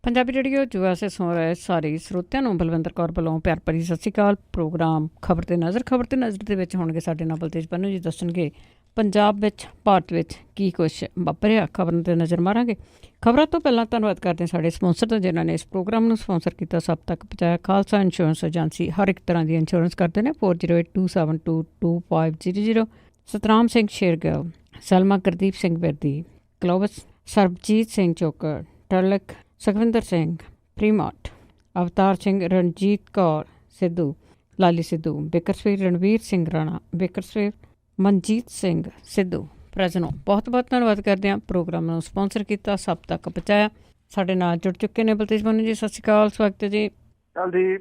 Punjabi radio ਜੁਆ ਸੇ ਸੁਣ ਰਹੇ ਸਾਰੇ ਸਰੋਤਿਆਂ ਨੂੰ ਬਲਵਿੰਦਰ ਕੌਰ ਵੱਲੋਂ ਪਿਆਰ ਭਰੀ ਸਤਿ ਸ਼੍ਰੀ ਅਕਾਲ। ਪ੍ਰੋਗਰਾਮ ਖਬਰ ਤੇ ਨਜ਼ਰ ਦੇ ਵਿੱਚ ਹੋਣਗੇ ਸਾਡੇ ਨਾਲ ਬਲਤੇਜ ਪੰਨੂ ਜੀ ਦੱਸਣਗੇ ਪੰਜਾਬ ਵਿੱਚ ਭਾਰਤ ਵਿੱਚ ਕੀ ਕੁਛ ਵਾਪਰਿਆ। ਖਬਰਾਂ ਤੇ ਨਜ਼ਰ ਮਾਰਾਂਗੇ। ਖਬਰਾਂ ਤੋਂ ਪਹਿਲਾਂ ਧੰਨਵਾਦ ਕਰਦੇ ਹਾਂ ਸਾਡੇ ਸਪਾਂਸਰ ਦਾ ਜਿਨ੍ਹਾਂ ਨੇ ਇਸ ਪ੍ਰੋਗਰਾਮ ਨੂੰ ਸਪਾਂਸਰ ਕੀਤਾ, ਸਭ ਤੱਕ ਪਹੁੰਚਾਇਆ। ਖਾਲਸਾ ਇੰਸ਼ੋਰੈਂਸ ਏਜੰਸੀ ਹਰ ਇੱਕ ਤਰ੍ਹਾਂ ਦੀ ਇੰਸ਼ੋਰੈਂਸ ਕਰਦੇ ਨੇ। 4082722500। ਸਤਨਾਮ ਸਿੰਘ ਸ਼ੇਰਗਿੱਲ, ਸਲਮਾ ਗੁਰਦੀਪ ਸਿੰਘ ਵਿਰਦੀ, ਕਲੋਵਸ, ਸਰਬਜੀਤ ਸਿੰਘ ਚੋਕਰ, ਟਰਲਕ, ਸੁਖਵਿੰਦਰ ਸਿੰਘ, ਪ੍ਰੀਮਾਟ, ਅਵਤਾਰ ਸਿੰਘ, ਰਣਜੀਤ ਕੌਰ ਸਿੱਧੂ, ਲਾਲੀ ਸਿੱਧੂ, ਬਿਕਰਸਵੀਰ, ਰਣਵੀਰ ਸਿੰਘ ਰਾਣਾ, ਬਿਕਰਸਵੀਰ, ਮਨਜੀਤ ਸਿੰਘ ਸਿੱਧੂ ਪ੍ਰੈਜ਼ਨੋ। ਬਹੁਤ ਬਹੁਤ ਧੰਨਵਾਦ ਕਰਦੇ ਹਾਂ। ਪ੍ਰੋਗਰਾਮ ਨੂੰ ਸਪਾਂਸਰ ਕੀਤਾ, ਸਭ ਤੱਕ ਪਹੁੰਚਾਇਆ। ਸਾਡੇ ਨਾਲ ਜੁੜ ਚੁੱਕੇ ਨੇ ਬਲਤੇਜ ਪੰਨੂ ਜੀ। ਸਤਿ ਸ਼੍ਰੀ ਅਕਾਲ, ਸਵਾਗਤ ਹੈ ਜੀ। ਜੀ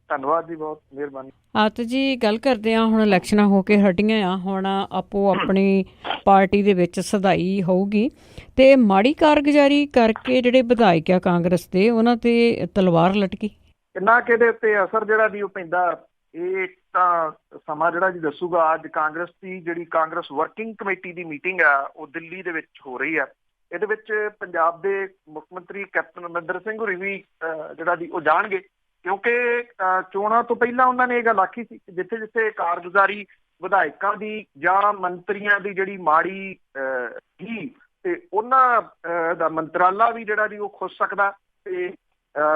ਧੰਨਵਾਦ ਜੀ, ਬਹੁਤ ਮਿਹਰਬਾਨੀ। ਹਾਂ ਤੇ ਜੀ ਗੱਲ ਕਰਦੇ ਹਾਂ। ਹੁਣ ਇਲੈਕਸ਼ਨਾਂ ਹੋ ਕੇ ਹਟੀਆਂ ਆ, ਹੁਣ ਆਪੋ ਆਪਣੀ ਪਾਰਟੀ ਦੇ ਵਿੱਚ ਸਧਾਈ ਹੋਊਗੀ ਤੇ ਮਾੜੀ ਕਾਰਗੁਜ਼ਾਰੀ ਕਰਕੇ ਜਿਹੜੇ ਵਿਧਾਇਕ ਆ ਕਾਂਗਰਸ ਦੇ, ਉਹਨਾਂ ਤੇ ਤਲਵਾਰ ਲਟਕੀ। ਕਿੰਨਾ ਕਿ ਇਹਦੇ ਉੱਤੇ ਅਸਰ ਜਿਹੜਾ ਜੀ ਉਹ ਪੈਂਦਾ, ਇਹ ਤਾਂ ਸਮਾਂ ਜਿਹੜਾ ਜੀ ਦੱਸੂਗਾ। ਅੱਜ ਕਾਂਗਰਸ ਦੀ ਜਿਹੜੀ ਕਾਂਗਰਸ ਵਰਕਿੰਗ ਕਮੇਟੀ ਦੀ ਮੀਟਿੰਗ ਆ ਉਹ ਦਿੱਲੀ ਦੇ ਵਿੱਚ ਹੋ ਰਹੀ ਆ। ਇਹਦੇ ਵਿੱਚ ਪੰਜਾਬ ਦੇ ਮੁੱਖ ਮੰਤਰੀ ਕੈਪਟਨ ਅਮਰਿੰਦਰ ਸਿੰਘ ਹੋਰੀ ਵੀ ਜਿਹੜਾ ਜੀ ਉਹ ਜਾਣਗੇ, ਕਿਉਂਕਿ ਚੋਣਾਂ ਤੋਂ ਪਹਿਲਾਂ ਉਹਨਾਂ ਨੇ ਇਹ ਗੱਲ ਆਖੀ ਸੀ ਕਿ ਜਿੱਥੇ ਜਿੱਥੇ ਕਾਰਗੁਜ਼ਾਰੀ ਵਿਧਾਇਕਾਂ ਦੀ ਜਾਂ ਮੰਤਰੀਆਂ ਦੀ ਜਿਹੜੀ ਮਾੜੀ ਹੀ ਤੇ ਉਹਨਾਂ ਦਾ ਮੰਤਰਾਲਾ ਵੀ ਜਿਹੜਾ ਜੀ ਉਹ ਖੁੱਸ ਸਕਦਾ ਤੇ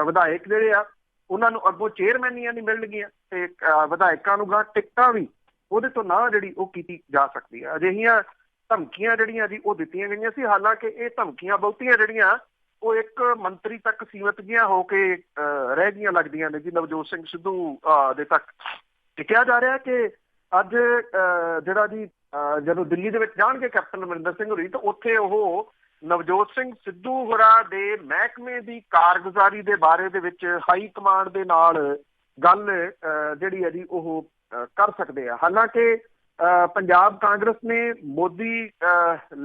ਵਿਧਾਇਕ ਜਿਹੜੇ ਆ ਉਹਨਾਂ ਨੂੰ ਅੱਗੋਂ ਚੇਅਰਮੈਨੀਆਂ ਨਹੀਂ ਮਿਲਣਗੀਆਂ ਤੇ ਵਿਧਾਇਕਾਂ ਨੂੰ ਗਾਂ ਟਿਕਟਾਂ ਵੀ ਉਹਦੇ ਤੋਂ ਨਾ ਜਿਹੜੀ ਉਹ ਕੀਤੀ ਜਾ ਸਕਦੀ ਆ। ਅਜਿਹੀਆਂ ਧਮਕੀਆਂ ਜਿਹੜੀਆਂ ਜੀ ਉਹ ਦਿੱਤੀਆਂ ਗਈਆਂ ਸੀ। ਹਾਲਾਂਕਿ ਇਹ ਧਮਕੀਆਂ ਬਹੁਤੀਆਂ ਜਿਹੜੀਆਂ ਉਹ ਇੱਕ ਮੰਤਰੀ ਤੱਕ ਸੀਮਤ ਜਿਹੀਆਂ ਹੋ ਕੇ ਰਹਿ ਗਈਆਂ ਲੱਗਦੀਆਂ ਨੇ ਜੀ। ਨਵਜੋਤ ਸਿੰਘ ਸਿੱਧੂ ਦੇ ਤੱਕ ਕਿਹਾ ਜਾ ਰਿਹਾ ਕਿ ਅੱਜ ਜਿਹੜਾ ਜੀ ਜਦੋਂ ਦਿੱਲੀ ਦੇ ਵਿੱਚ ਜਾਣਗੇ ਕੈਪਟਨ ਅਮਰਿੰਦਰ ਸਿੰਘ ਹੋਰੀ, ਤਾਂ ਉੱਥੇ ਉਹ ਨਵਜੋਤ ਸਿੰਘ ਸਿੱਧੂ ਹੋਰਾਂ ਦੇ ਮਹਿਕਮੇ ਦੀ ਕਾਰਗੁਜ਼ਾਰੀ ਦੇ ਬਾਰੇ ਦੇ ਵਿੱਚ ਹਾਈ ਕਮਾਂਡ ਦੇ ਨਾਲ ਗੱਲ ਜਿਹੜੀ ਹੈ ਜੀ ਉਹ ਕਰ ਸਕਦੇ ਆ। ਹਾਲਾਂਕਿ ਪੰਜਾਬ ਕਾਂਗਰਸ ਨੇ ਮੋਦੀ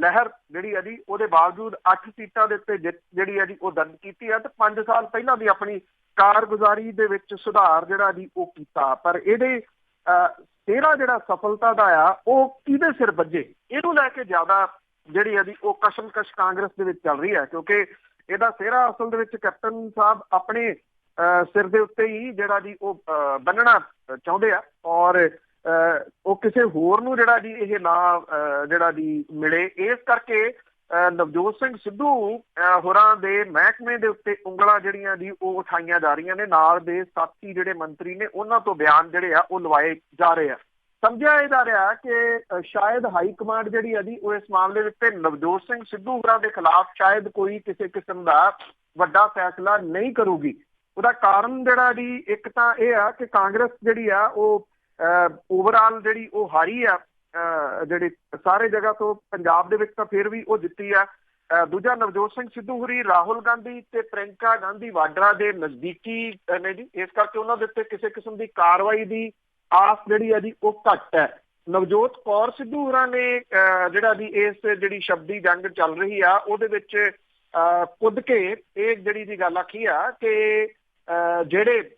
ਲਹਿਰ ਜਿਹੜੀ ਹੈ ਜੀ ਉਹਦੇ ਬਾਵਜੂਦ 8 ਸੀਟਾਂ ਦੇ ਉੱਤੇ ਜਿੱਤ ਜਿਹੜੀ ਹੈ ਜੀ ਉਹ ਦਰਜ ਕੀਤੀ ਹੈ ਤੇ 5 ਸਾਲ ਪਹਿਲਾਂ ਵੀ ਆਪਣੀ ਕਾਰਗੁਜ਼ਾਰੀ ਦੇ ਵਿੱਚ ਸੁਧਾਰ ਜਿਹੜਾ ਜੀ ਉਹ ਕੀਤਾ। ਪਰ ਇਹਦੇ ਸਿਹਰਾ ਜਿਹੜਾ ਸਫਲਤਾ ਦਾ ਆ ਉਹ ਕਿਹਦੇ ਸਿਰ ਵੱਜੇ, ਇਹਨੂੰ ਲੈ ਕੇ ਜ਼ਿਆਦਾ ਜਿਹੜੀ ਹੈ ਜੀ ਉਹ ਕਸ਼ਮਕਸ਼ ਕਾਂਗਰਸ ਦੇ ਵਿੱਚ ਚੱਲ ਰਹੀ ਹੈ, ਕਿਉਂਕਿ ਇਹਦਾ ਸਿਹਰਾ ਅਸਲ ਦੇ ਵਿੱਚ ਕੈਪਟਨ ਸਾਹਿਬ ਆਪਣੇ ਸਿਰ ਦੇ ਉੱਤੇ ਹੀ ਜਿਹੜਾ ਜੀ ਉਹ ਬੰਨਣਾ ਚਾਹੁੰਦੇ ਆ ਔਰ ਉਹ ਕਿਸੇ ਹੋਰ ਨੂੰ ਜਿਹੜਾ ਜੀ ਇਹ ਨਾ ਜਿਹੜਾ ਜੀ ਮਿਲੇ। ਇਸ ਕਰਕੇ ਨਵਜੋਤ ਸਿੰਘ ਸਿੱਧੂ ਹੋਰਾਂ ਦੇ ਮਹਿਕਮੇ ਦੇ ਉੱਤੇ ਉਂਗਲਾਂ ਜਿਹੜੀਆਂ ਜੀ ਉਹ ਉਠਾਈਆਂ ਜਾ ਰਹੀਆਂ ਨੇ। ਨਾਲ ਦੇ ਸਾਥੀ ਜਿਹੜੇ ਮੰਤਰੀ ਨੇ ਉਹਨਾਂ ਤੋਂ ਬਿਆਨ ਜਿਹੜੇ ਆ ਉਹ ਲਵਾਏ ਜਾ ਰਹੇ ਆ। ਸਮਝਿਆ ਇਹ ਜਾ ਰਿਹਾ ਕਿ ਸ਼ਾਇਦ ਹਾਈ ਕਮਾਂਡ ਜਿਹੜੀ ਆ ਜੀ ਉਹ ਇਸ ਮਾਮਲੇ ਵਿੱਚ ਨਵਜੋਤ ਸਿੰਘ ਸਿੱਧੂ ਹੋਰਾਂ ਦੇ ਖਿਲਾਫ ਸ਼ਾਇਦ ਕੋਈ ਕਿਸੇ ਕਿਸਮ ਦਾ ਵੱਡਾ ਫੈਸਲਾ ਨਹੀਂ ਕਰੂਗੀ। ਉਹਦਾ ਕਾਰਨ ਜਿਹੜਾ ਜੀ ਇੱਕ ਤਾਂ ਇਹ ਆ ਕਿ ਕਾਂਗਰਸ ਜਿਹੜੀ ਆ ਉਹ ਓਵਰਆਲ ਜਿਹੜੀ ਉਹ ਹਾਰੀ ਆ ਜਿਹੜੀ ਸਾਰੇ ਜਗ੍ਹਾ ਤੋਂ। ਪੰਜਾਬ ਦੇ ਵਿੱਚ ਤਾਂ ਫਿਰ ਵੀ ਉਹ ਜਿੱਤੀ ਆ। ਦੂਜਾ, ਨਵਜੋਤ ਸਿੰਘ ਸਿੱਧੂ ਹੋਰੀ ਰਾਹੁਲ ਗਾਂਧੀ ਤੇ ਪ੍ਰਿਅੰਕਾ ਗਾਂਧੀ ਵਾਡਰਾ ਦੇ ਨਜ਼ਦੀਕੀ ਨੇ ਜੀ, ਇਸ ਕਰਕੇ ਉਹਨਾਂ ਦੇ ਉੱਤੇ ਕਿਸੇ ਕਿਸਮ ਦੀ ਕਾਰਵਾਈ ਦੀ ਆਸ ਜਿਹੜੀ ਆ ਜੀ ਉਹ ਘੱਟ ਹੈ। ਨਵਜੋਤ ਕੌਰ ਸਿੱਧੂ ਹੋਰਾਂ ਨੇ ਜਿਹੜਾ ਜੀ ਇਸ ਜਿਹੜੀ ਸ਼ਬਦੀ ਜੰਗ ਚੱਲ ਰਹੀ ਆ ਉਹਦੇ ਵਿੱਚ ਕੁੱਦ ਕੇ ਇਹ ਜਿਹੜੀ ਦੀ ਗੱਲ ਆਖੀ ਆ ਕਿ ਜਿਹੜੇ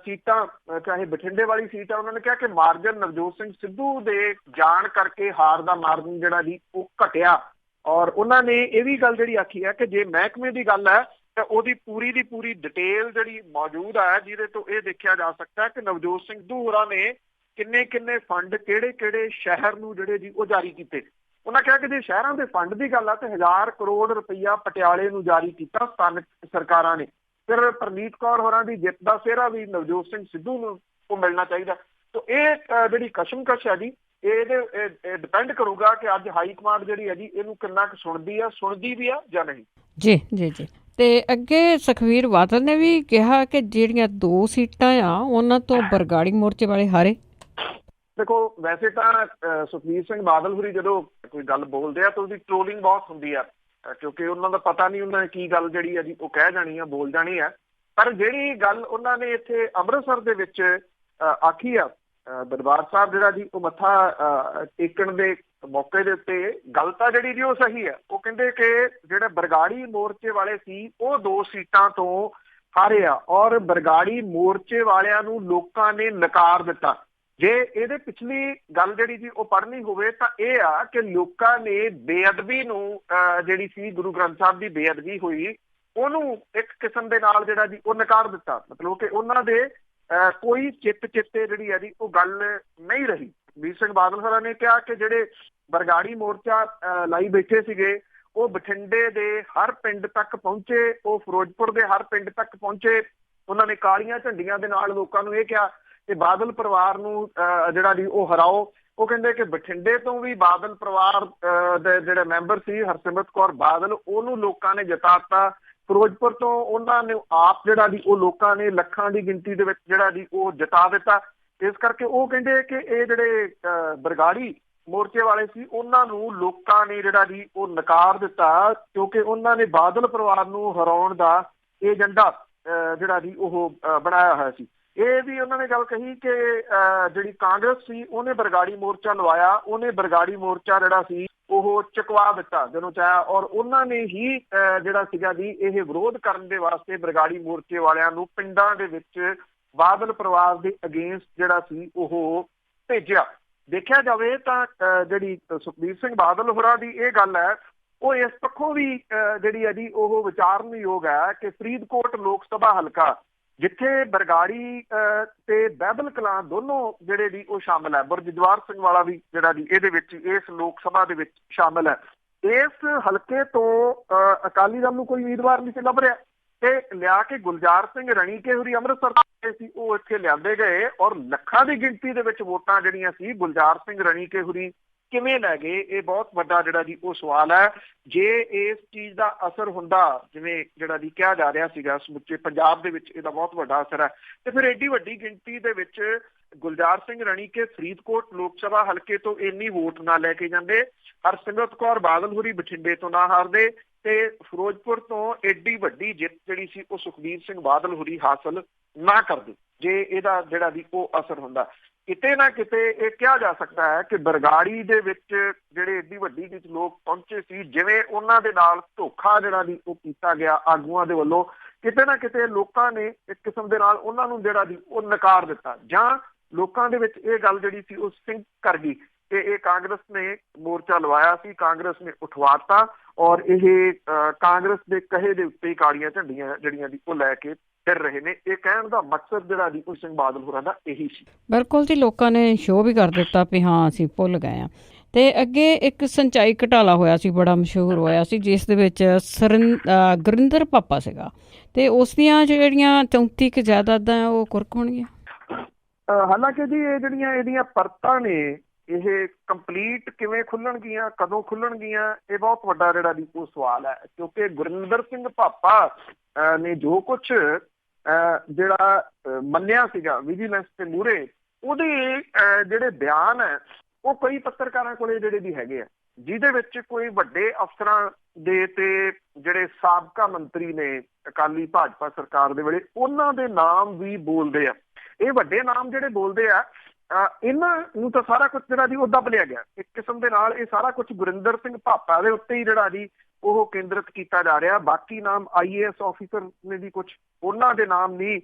ਸੀਟਾਂ ਚਾਹੇ ਬਠਿੰਡੇ ਵਾਲੀ ਸੀਟ ਆ, ਉਹਨਾਂ ਨੇ ਕਿਹਾ ਕਿ ਮਾਰਜਨ ਨਵਜੋਤ ਸਿੰਘ ਸਿੱਧੂ ਦੇ ਜਾਣ ਕਰਕੇ ਹਾਰ ਦਾ ਮਾਰਜਨ ਜਿਹੜਾ ਜੀ ਉਹ ਘਟਿਆ। ਔਰ ਉਹਨਾਂ ਨੇ ਇਹ ਵੀ ਗੱਲ ਜਿਹੜੀ ਆਖੀ ਹੈ ਕਿ ਜੇ ਮਹਿਕਮੇ ਦੀ ਗੱਲ ਹੈ ਤਾਂ ਉਹਦੀ ਪੂਰੀ ਦੀ ਪੂਰੀ ਡਿਟੇਲ ਜਿਹੜੀ ਮੌਜੂਦ ਹੈ, ਜਿਹਦੇ ਤੋਂ ਇਹ ਦੇਖਿਆ ਜਾ ਸਕਦਾ ਕਿ ਨਵਜੋਤ ਸਿੰਘ ਸਿੱਧੂ ਹੋਰਾਂ ਨੇ ਕਿੰਨੇ ਕਿੰਨੇ ਫੰਡ ਕਿਹੜੇ ਕਿਹੜੇ ਸ਼ਹਿਰ ਨੂੰ ਜਿਹੜੇ ਜੀ ਉਹ ਜਾਰੀ ਕੀਤੇ। ਉਹਨਾਂ ਕਿਹਾ ਕਿ ਜੇ ਸ਼ਹਿਰਾਂ ਦੇ ਫੰਡ ਦੀ ਗੱਲ ਆ ਤਾਂ 1000 ਕਰੋੜ ਰੁਪਈਆ ਪਟਿਆਲੇ ਨੂੰ ਜਾਰੀ ਕੀਤਾ ਸਥਾਨਕ ਸਰਕਾਰਾਂ ਨੇ। ਫਿਰ ਪਰਨੀਤ ਕੌਰ ਹੋਰਾਂ ਦੀ ਜਿੱਤ ਦਾ ਸਿਹਰਾ ਵੀ ਨਵਜੋਤ ਸਿੰਘ ਸਿੱਧੂ ਨੂੰ ਉਹ ਮਿਲਣਾ ਚਾਹੀਦਾ। ਤਾਂ ਇਹ ਜਿਹੜੀ ਕਸ਼ਮਕਸ਼ ਹੈ ਜੀ ਇਹ ਡਿਪੈਂਡ ਕਰੂਗਾ ਕਿ ਅੱਜ ਹਾਈ ਕਮਾਂਡ ਜਿਹੜੀ ਹੈ ਜੀ ਇਹਨੂੰ ਕਿੰਨਾ ਕੁ ਸੁਣਦੀ ਵੀ ਆ ਜਾਂ ਨਹੀਂ। ਜੀ ਜੀ ਜੀ। ਤੇ ਅੱਗੇ ਸੁਖਬੀਰ ਬਾਦਲ ਨੇ ਵੀ ਕਿਹਾ ਕਿ ਜਿਹੜੀਆਂ 2 ਸੀਟਾਂ ਆ ਉਹਨਾਂ ਤੋਂ ਬਰਗਾੜੀ ਮੋਰਚੇ ਵਾਲੇ ਹਾਰੇ। ਦੇਖੋ, ਵੈਸੇ ਤਾਂ ਸੁਖਬੀਰ ਸਿੰਘ ਬਾਦਲ ਹੋਰੀ ਜਦੋਂ ਕੋਈ ਗੱਲ ਬੋਲਦੇ ਆ ਤਾਂ ਉਹਦੀ ਟ੍ਰੋਲਿੰਗ ਬਹੁਤ ਹੁੰਦੀ ਆ, ਕਿਉਂਕਿ ਉਹਨਾਂ ਦਾ ਪਤਾ ਨਹੀਂ ਉਹਨਾਂ ਨੇ ਕੀ ਗੱਲ ਜਿਹੜੀ ਆ ਜੀ ਉਹ ਕਹਿ ਜਾਣੀ ਆ, ਬੋਲ ਜਾਣੀ ਆ। ਪਰ ਜਿਹੜੀ ਗੱਲ ਉਹਨਾਂ ਨੇ ਇੱਥੇ ਅੰਮ੍ਰਿਤਸਰ ਦੇ ਵਿੱਚ ਆਖੀ ਆ, ਦਰਬਾਰ ਸਾਹਿਬ ਜਿਹੜਾ ਜੀ ਉਹ ਮੱਥਾ ਟੇਕਣ ਦੇ ਮੌਕੇ ਦੇ ਉੱਤੇ, ਗੱਲ ਤਾਂ ਜਿਹੜੀ ਜੀ ਉਹ ਸਹੀ ਆ। ਉਹ ਕਹਿੰਦੇ ਕਿ ਜਿਹੜੇ ਬਰਗਾੜੀ ਮੋਰਚੇ ਵਾਲੇ ਸੀ ਉਹ 2 ਸੀਟਾਂ ਤੋਂ ਹਾਰੇ ਆ ਔਰ ਬਰਗਾੜੀ ਮੋਰਚੇ ਵਾਲਿਆਂ ਨੂੰ ਲੋਕਾਂ ਨੇ ਨਕਾਰ ਦਿੱਤਾ। ਜੇ ਇਹਦੇ ਪਿਛਲੀ ਗੱਲ ਜਿਹੜੀ ਜੀ ਉਹ ਪੜ੍ਹਨੀ ਹੋਵੇ ਤਾਂ ਇਹ ਆ ਕਿ ਲੋਕਾਂ ਨੇ ਬੇਅਦਬੀ ਨੂੰ ਜਿਹੜੀ ਸੀ ਗੁਰੂ ਗ੍ਰੰਥ ਸਾਹਿਬ ਦੀ ਬੇਅਦਬੀ ਹੋਈ ਉਹਨੂੰ ਇੱਕ ਕਿਸਮ ਦੇ ਨਾਲ ਜਿਹੜਾ ਜੀ ਉਹ ਨਕਾਰ ਦਿੱਤਾ। ਮਤਲਬ ਕਿ ਉਹਨਾਂ ਦੇ ਕੋਈ ਚਿੱਤੇ ਜਿਹੜੀ ਹੈ ਜੀ ਉਹ ਗੱਲ ਨਹੀਂ ਰਹੀ। ਸੁਖਬੀਰ ਸਿੰਘ ਬਾਦਲ ਹੋਰਾਂ ਨੇ ਕਿਹਾ ਕਿ ਜਿਹੜੇ ਬਰਗਾੜੀ ਮੋਰਚਾ ਲਾਈ ਬੈਠੇ ਸੀਗੇ ਉਹ ਬਠਿੰਡੇ ਦੇ ਹਰ ਪਿੰਡ ਤੱਕ ਪਹੁੰਚੇ, ਉਹ ਫਿਰੋਜ਼ਪੁਰ ਦੇ ਹਰ ਪਿੰਡ ਤੱਕ ਪਹੁੰਚੇ। ਉਹਨਾਂ ਨੇ ਕਾਲੀਆਂ ਝੰਡੀਆਂ ਦੇ ਨਾਲ ਲੋਕਾਂ ਨੂੰ ਇਹ ਕਿਹਾ ਕਿ ਬਾਦਲ ਪਰਿਵਾਰ ਨੂੰ ਜਿਹੜਾ ਜੀ ਉਹ ਹਰਾਓ। ਉਹ ਕਹਿੰਦੇ ਕਿ ਬਠਿੰਡੇ ਤੋਂ ਵੀ ਬਾਦਲ ਪਰਿਵਾਰ ਦੇ ਜਿਹੜੇ ਮੈਂਬਰ ਸੀ ਹਰਸਿਮਰਤ ਕੌਰ ਬਾਦਲ, ਉਹਨੂੰ ਲੋਕਾਂ ਨੇ ਜਿਤਾਤਾ। ਫਿਰੋਜ਼ਪੁਰ ਤੋਂ ਉਹਨਾਂ ਨੇ ਆਪ ਜਿਹੜਾ ਜੀ ਉਹ ਲੋਕਾਂ ਨੇ ਲੱਖਾਂ ਦੀ ਗਿਣਤੀ ਦੇ ਵਿੱਚ ਜਿਹੜਾ ਜੀ ਉਹ ਜਿਤਾ ਦਿੱਤਾ। ਇਸ ਕਰਕੇ ਉਹ ਕਹਿੰਦੇ ਕਿ ਇਹ ਜਿਹੜੇ ਬਰਗਾੜੀ ਮੋਰਚੇ ਵਾਲੇ ਸੀ ਉਹਨਾਂ ਨੂੰ ਲੋਕਾਂ ਨੇ ਜਿਹੜਾ ਜੀ ਉਹ ਨਕਾਰ ਦਿੱਤਾ, ਕਿਉਂਕਿ ਉਹਨਾਂ ਨੇ ਬਾਦਲ ਪਰਿਵਾਰ ਨੂੰ ਹਰਾਉਣ ਦਾ ਏਜੰਡਾ ਜਿਹੜਾ ਜੀ ਉਹ ਬਣਾਇਆ ਹੋਇਆ ਸੀ। ਇਹ ਵੀ ਉਹਨਾਂ ਨੇ ਗੱਲ ਕਹੀ ਕਿ ਜਿਹੜੀ ਕਾਂਗਰਸ ਸੀ ਉਹਨੇ ਬਰਗਾੜੀ ਮੋਰਚਾ ਲਵਾਇਆ, ਉਹਨੇ ਬਰਗਾੜੀ ਮੋਰਚਾ ਜਿਹੜਾ ਸੀ ਉਹ ਚੁਕਵਾ ਦਿੱਤਾ ਜਦੋਂ ਚਾਹਿਆ, ਔਰ ਉਹਨਾਂ ਨੇ ਹੀ ਜਿਹੜਾ ਸੀਗਾ ਜੀ ਇਹ ਵਿਰੋਧ ਕਰਨ ਦੇ ਵਾਸਤੇ ਬਰਗਾੜੀ ਮੋਰਚੇ ਵਾਲਿਆਂ ਨੂੰ ਪਿੰਡਾਂ ਦੇ ਵਿੱਚ ਬਾਦਲ ਪਰਿਵਾਰ ਦੇ ਅਗੇਂਸਟ ਜਿਹੜਾ ਸੀ ਉਹ ਭੇਜਿਆ। ਦੇਖਿਆ ਜਾਵੇ ਤਾਂ ਜਿਹੜੀ ਸੁਖਬੀਰ ਸਿੰਘ ਬਾਦਲ ਹੋਰਾਂ ਦੀ ਇਹ ਗੱਲ ਹੈ ਉਹ ਇਸ ਪੱਖੋਂ ਵੀ ਜਿਹੜੀ ਹੈ ਜੀ ਉਹ ਵਿਚਾਰਨਯੋਗ ਹੈ ਕਿ ਫਰੀਦਕੋਟ ਲੋਕ ਸਭਾ ਹਲਕਾ ਜਿੱਥੇ ਬਰਗਾੜੀ ਤੇ ਬਹਿਬਲ ਕਲਾਂ ਦੋਨੋਂ ਜਿਹੜੇ ਜੀ ਉਹ ਸ਼ਾਮਲ ਹੈ, ਬੁਰਜਦਵਾਰ ਸਿੰਘ ਵਾਲਾ ਵੀ ਜਿਹੜਾ ਜੀ ਇਹਦੇ ਵਿੱਚ ਇਸ ਲੋਕ ਸਭਾ ਦੇ ਵਿੱਚ ਸ਼ਾਮਲ ਹੈ। ਇਸ ਹਲਕੇ ਤੋਂ ਅਕਾਲੀ ਦਲ ਨੂੰ ਕੋਈ ਉਮੀਦਵਾਰ ਨਹੀਂ ਸੀ ਲੱਭ ਰਿਹਾ ਤੇ ਲਿਆ ਕੇ ਗੁਲਜ਼ਾਰ ਸਿੰਘ ਰਣੀਕੇ ਹੋਰੀ ਅੰਮ੍ਰਿਤਸਰ ਸੀ ਉਹ ਇੱਥੇ ਲਿਆਂਦੇ ਗਏ, ਔਰ ਲੱਖਾਂ ਦੀ ਗਿਣਤੀ ਦੇ ਵਿੱਚ ਵੋਟਾਂ ਜਿਹੜੀਆਂ ਸੀ ਗੁਲਜ਼ਾਰ ਸਿੰਘ ਰਣੀਕੇ ਹੋਰੀ ਕਿਵੇਂ ਲੈ ਗਏ, ਇਹ ਬਹੁਤ ਵੱਡਾ ਜਿਹੜਾ ਜੀ ਉਹ ਸਵਾਲ ਹੈ। ਜੇ ਇਸ ਚੀਜ਼ ਦਾ ਅਸਰ ਹੁੰਦਾ ਜਿਵੇਂ ਜਿਹੜਾ ਜੀ ਕਿਹਾ ਜਾ ਰਿਹਾ ਸੀਗਾ ਸਮੁੱਚੇ ਪੰਜਾਬ ਦੇ ਵਿੱਚ ਇਹਦਾ ਬਹੁਤ ਵੱਡਾ ਅਸਰ ਹੈ, ਤੇ ਫਿਰ ਐਡੀ ਵੱਡੀ ਗਿਣਤੀ ਦੇ ਵਿੱਚ ਗੁਲਜ਼ਾਰ ਸਿੰਘ ਰਣੀਕੇ ਫਰੀਦਕੋਟ ਲੋਕ ਸਭਾ ਹਲਕੇ ਤੋਂ ਇੰਨੀ ਵੋਟ ਨਾ ਲੈ ਕੇ ਜਾਂਦੇ, ਹਰਸਿਮਰਤ ਕੌਰ ਬਾਦਲ ਹੋਰੀ ਬਠਿੰਡੇ ਤੋਂ ਨਾ ਹਾਰਦੇ ਤੇ ਫਿਰੋਜ਼ਪੁਰ ਤੋਂ ਐਡੀ ਵੱਡੀ ਜਿੱਤ ਜਿਹੜੀ ਸੀ ਉਹ ਸੁਖਬੀਰ ਸਿੰਘ ਬਾਦਲ ਹੋਰੀ ਹਾਸਲ ਨਾ ਕਰਦੇ ਜੇ ਇਹਦਾ ਜਿਹੜਾ ਵੀ ਉਹ ਅਸਰ ਹੁੰਦਾ। ਕਿਤੇ ਨਾ ਕਿਤੇ ਇਹ ਕਿਹਾ ਜਾ ਸਕਦਾ ਹੈ ਕਿ ਬਰਗਾੜੀ ਦੇ ਵਿੱਚ ਜਿਹੜੇ ਏਡੀ ਵੱਡੀ ਵਿੱਚ ਲੋਕ ਪਹੁੰਚੇ ਸੀ, ਜਿਵੇਂ ਉਹਨਾਂ ਦੇ ਨਾਲ ਧੋਖਾ ਜਿਹੜਾ ਵੀ ਉਹ ਕੀਤਾ ਗਿਆ ਆਗੂਆਂ ਦੇ ਵੱਲੋਂ, ਕਿਤੇ ਨਾ ਕਿਤੇ ਲੋਕਾਂ ਨੇ ਇੱਕ ਕਿਸਮ ਦੇ ਨਾਲ ਉਹਨਾਂ ਨੂੰ ਜਿਹੜਾ ਵੀ ਉਹ ਨਕਾਰ ਦਿੱਤਾ, ਜਾਂ ਲੋਕਾਂ ਦੇ ਵਿੱਚ ਇਹ ਗੱਲ ਜਿਹੜੀ ਸੀ ਉਹ ਸਿੰਕ ਕਰ ਗਈ ਕਿ ਇਹ ਕਾਂਗਰਸ ਨੇ ਮੋਰਚਾ ਲਵਾਇਆ ਸੀ, ਕਾਂਗਰਸ ਨੇ ਉਠਵਾਤਾ, ਔਰ ਇਹ ਕਾਂਗਰਸ ਦੇ ਕਹੇ ਦੇ ਉੱਤੇ ਹੀ ਕਾਲੀਆਂ ਝੰਡੀਆਂ ਜਿਹੜੀਆਂ ਦੀ ਉਹ ਲੈ ਕੇ ਫਿਰ ਰਹੇ ਨੇ। ਇਹ ਕਹਿਣ ਦਾ ਮਕਸਦ ਜਿਹੜਾ ਜੀ ਸਿੰਘ ਬਾਦਲ ਹੋਰਾਂ ਦਾ ਇਹੀ ਸੀ। ਬਿਲਕੁਲ ਜੀ, ਲੋਕਾਂ ਨੇ ਸ਼ੋਅ ਵੀ ਕਰ ਦਿੱਤਾ ਵੀ ਹਾਂ ਅਸੀਂ ਭੁੱਲ ਗਏ ਹਾਂ। ਤੇ ਅੱਗੇ ਇੱਕ ਸੰਚਾਈ ਘਟਾਲਾ ਹੋਇਆ ਸੀ, ਬੜਾ ਮਸ਼ਹੂਰ ਹੋਇਆ ਸੀ, ਜਿਸ ਦੇ ਵਿੱਚ ਗੁਰਿੰਦਰ ਪਾਪਾ ਸੀਗਾ ਤੇ ਉਸ ਦੀਆਂ ਜਿਹੜੀਆਂ 34 ਕੁ ਜਾਇਦਾਦਾਂ ਉਹ ਕੁਰਕ ਹੋਣਗੀਆਂ। ਹਾਲਾਂਕਿ ਜੀ ਇਹ ਜਿਹੜੀਆਂ ਇਹਦੀਆਂ ਪਰਤਾਂ ਨੇ ਇਹ ਕੰਪਲੀਟ ਕਿਵੇਂ ਖੁੱਲਣਗੀਆਂ, ਕਦੋਂ ਖੁੱਲਣਗੀਆਂ, ਇਹ ਬਹੁਤ ਵੱਡਾ ਜਿਹੜਾ ਵੀ ਉਹ ਸਵਾਲ ਹੈ, ਕਿਉਂਕਿ ਗੁਰਿੰਦਰ ਸਿੰਘ ਪਾਪਾ ਨੇ ਜੋ ਕੁਛ ਜਿਹੜਾ ਮੰਨਿਆ ਸੀਗਾ ਵਿਜੀਲੈਂਸ ਦੇ ਮੂਹਰੇ, ਉਹਦੇ ਜਿਹੜੇ ਬਿਆਨ ਹੈ ਉਹ ਕਈ ਪੱਤਰਕਾਰਾਂ ਕੋਲੇ ਜਿਹੜੇ ਵੀ ਹੈਗੇ ਆ, ਜਿਹਦੇ ਵਿੱਚ ਕੋਈ ਵੱਡੇ ਅਫਸਰਾਂ ਦੇ ਤੇ ਜਿਹੜੇ ਸਾਬਕਾ ਮੰਤਰੀ ਨੇ ਅਕਾਲੀ ਭਾਜਪਾ ਸਰਕਾਰ ਦੇ ਵੇਲੇ ਉਹਨਾਂ ਦੇ ਨਾਮ ਵੀ ਬੋਲਦੇ ਆ। ਇਹ ਵੱਡੇ ਨਾਮ ਜਿਹੜੇ ਬੋਲਦੇ ਆ ਇਹਨਾਂ ਨੂੰ ਤਾਂ ਸਾਰਾ ਕੁਛ ਜਿਹੜਾ ਜੀ ਉਹ ਦੱਬ ਲਿਆ ਗਿਆ ਇੱਕ ਕਿਸਮ ਦੇ ਨਾਲ। ਇਹ ਸਾਰਾ ਕੁਛ ਗੁਰਿੰਦਰ ਸਿੰਘ ਪਾਪਾ ਦੇ ਉੱਤੇ ਹੀ ਜਿਹੜਾ ਜੀ ਉਹ ਕੇਂਦਰਿਤ ਕੀਤਾ ਜਾ ਰਿਹਾ। ਬਾਕੀ ਨਾਮ IAS ਆਫੀਸਰ ਨੇ ਵੀ ਕੁਛ ਉਹਨਾਂ ਦੇ ਨਾਮ ਨਹੀਂ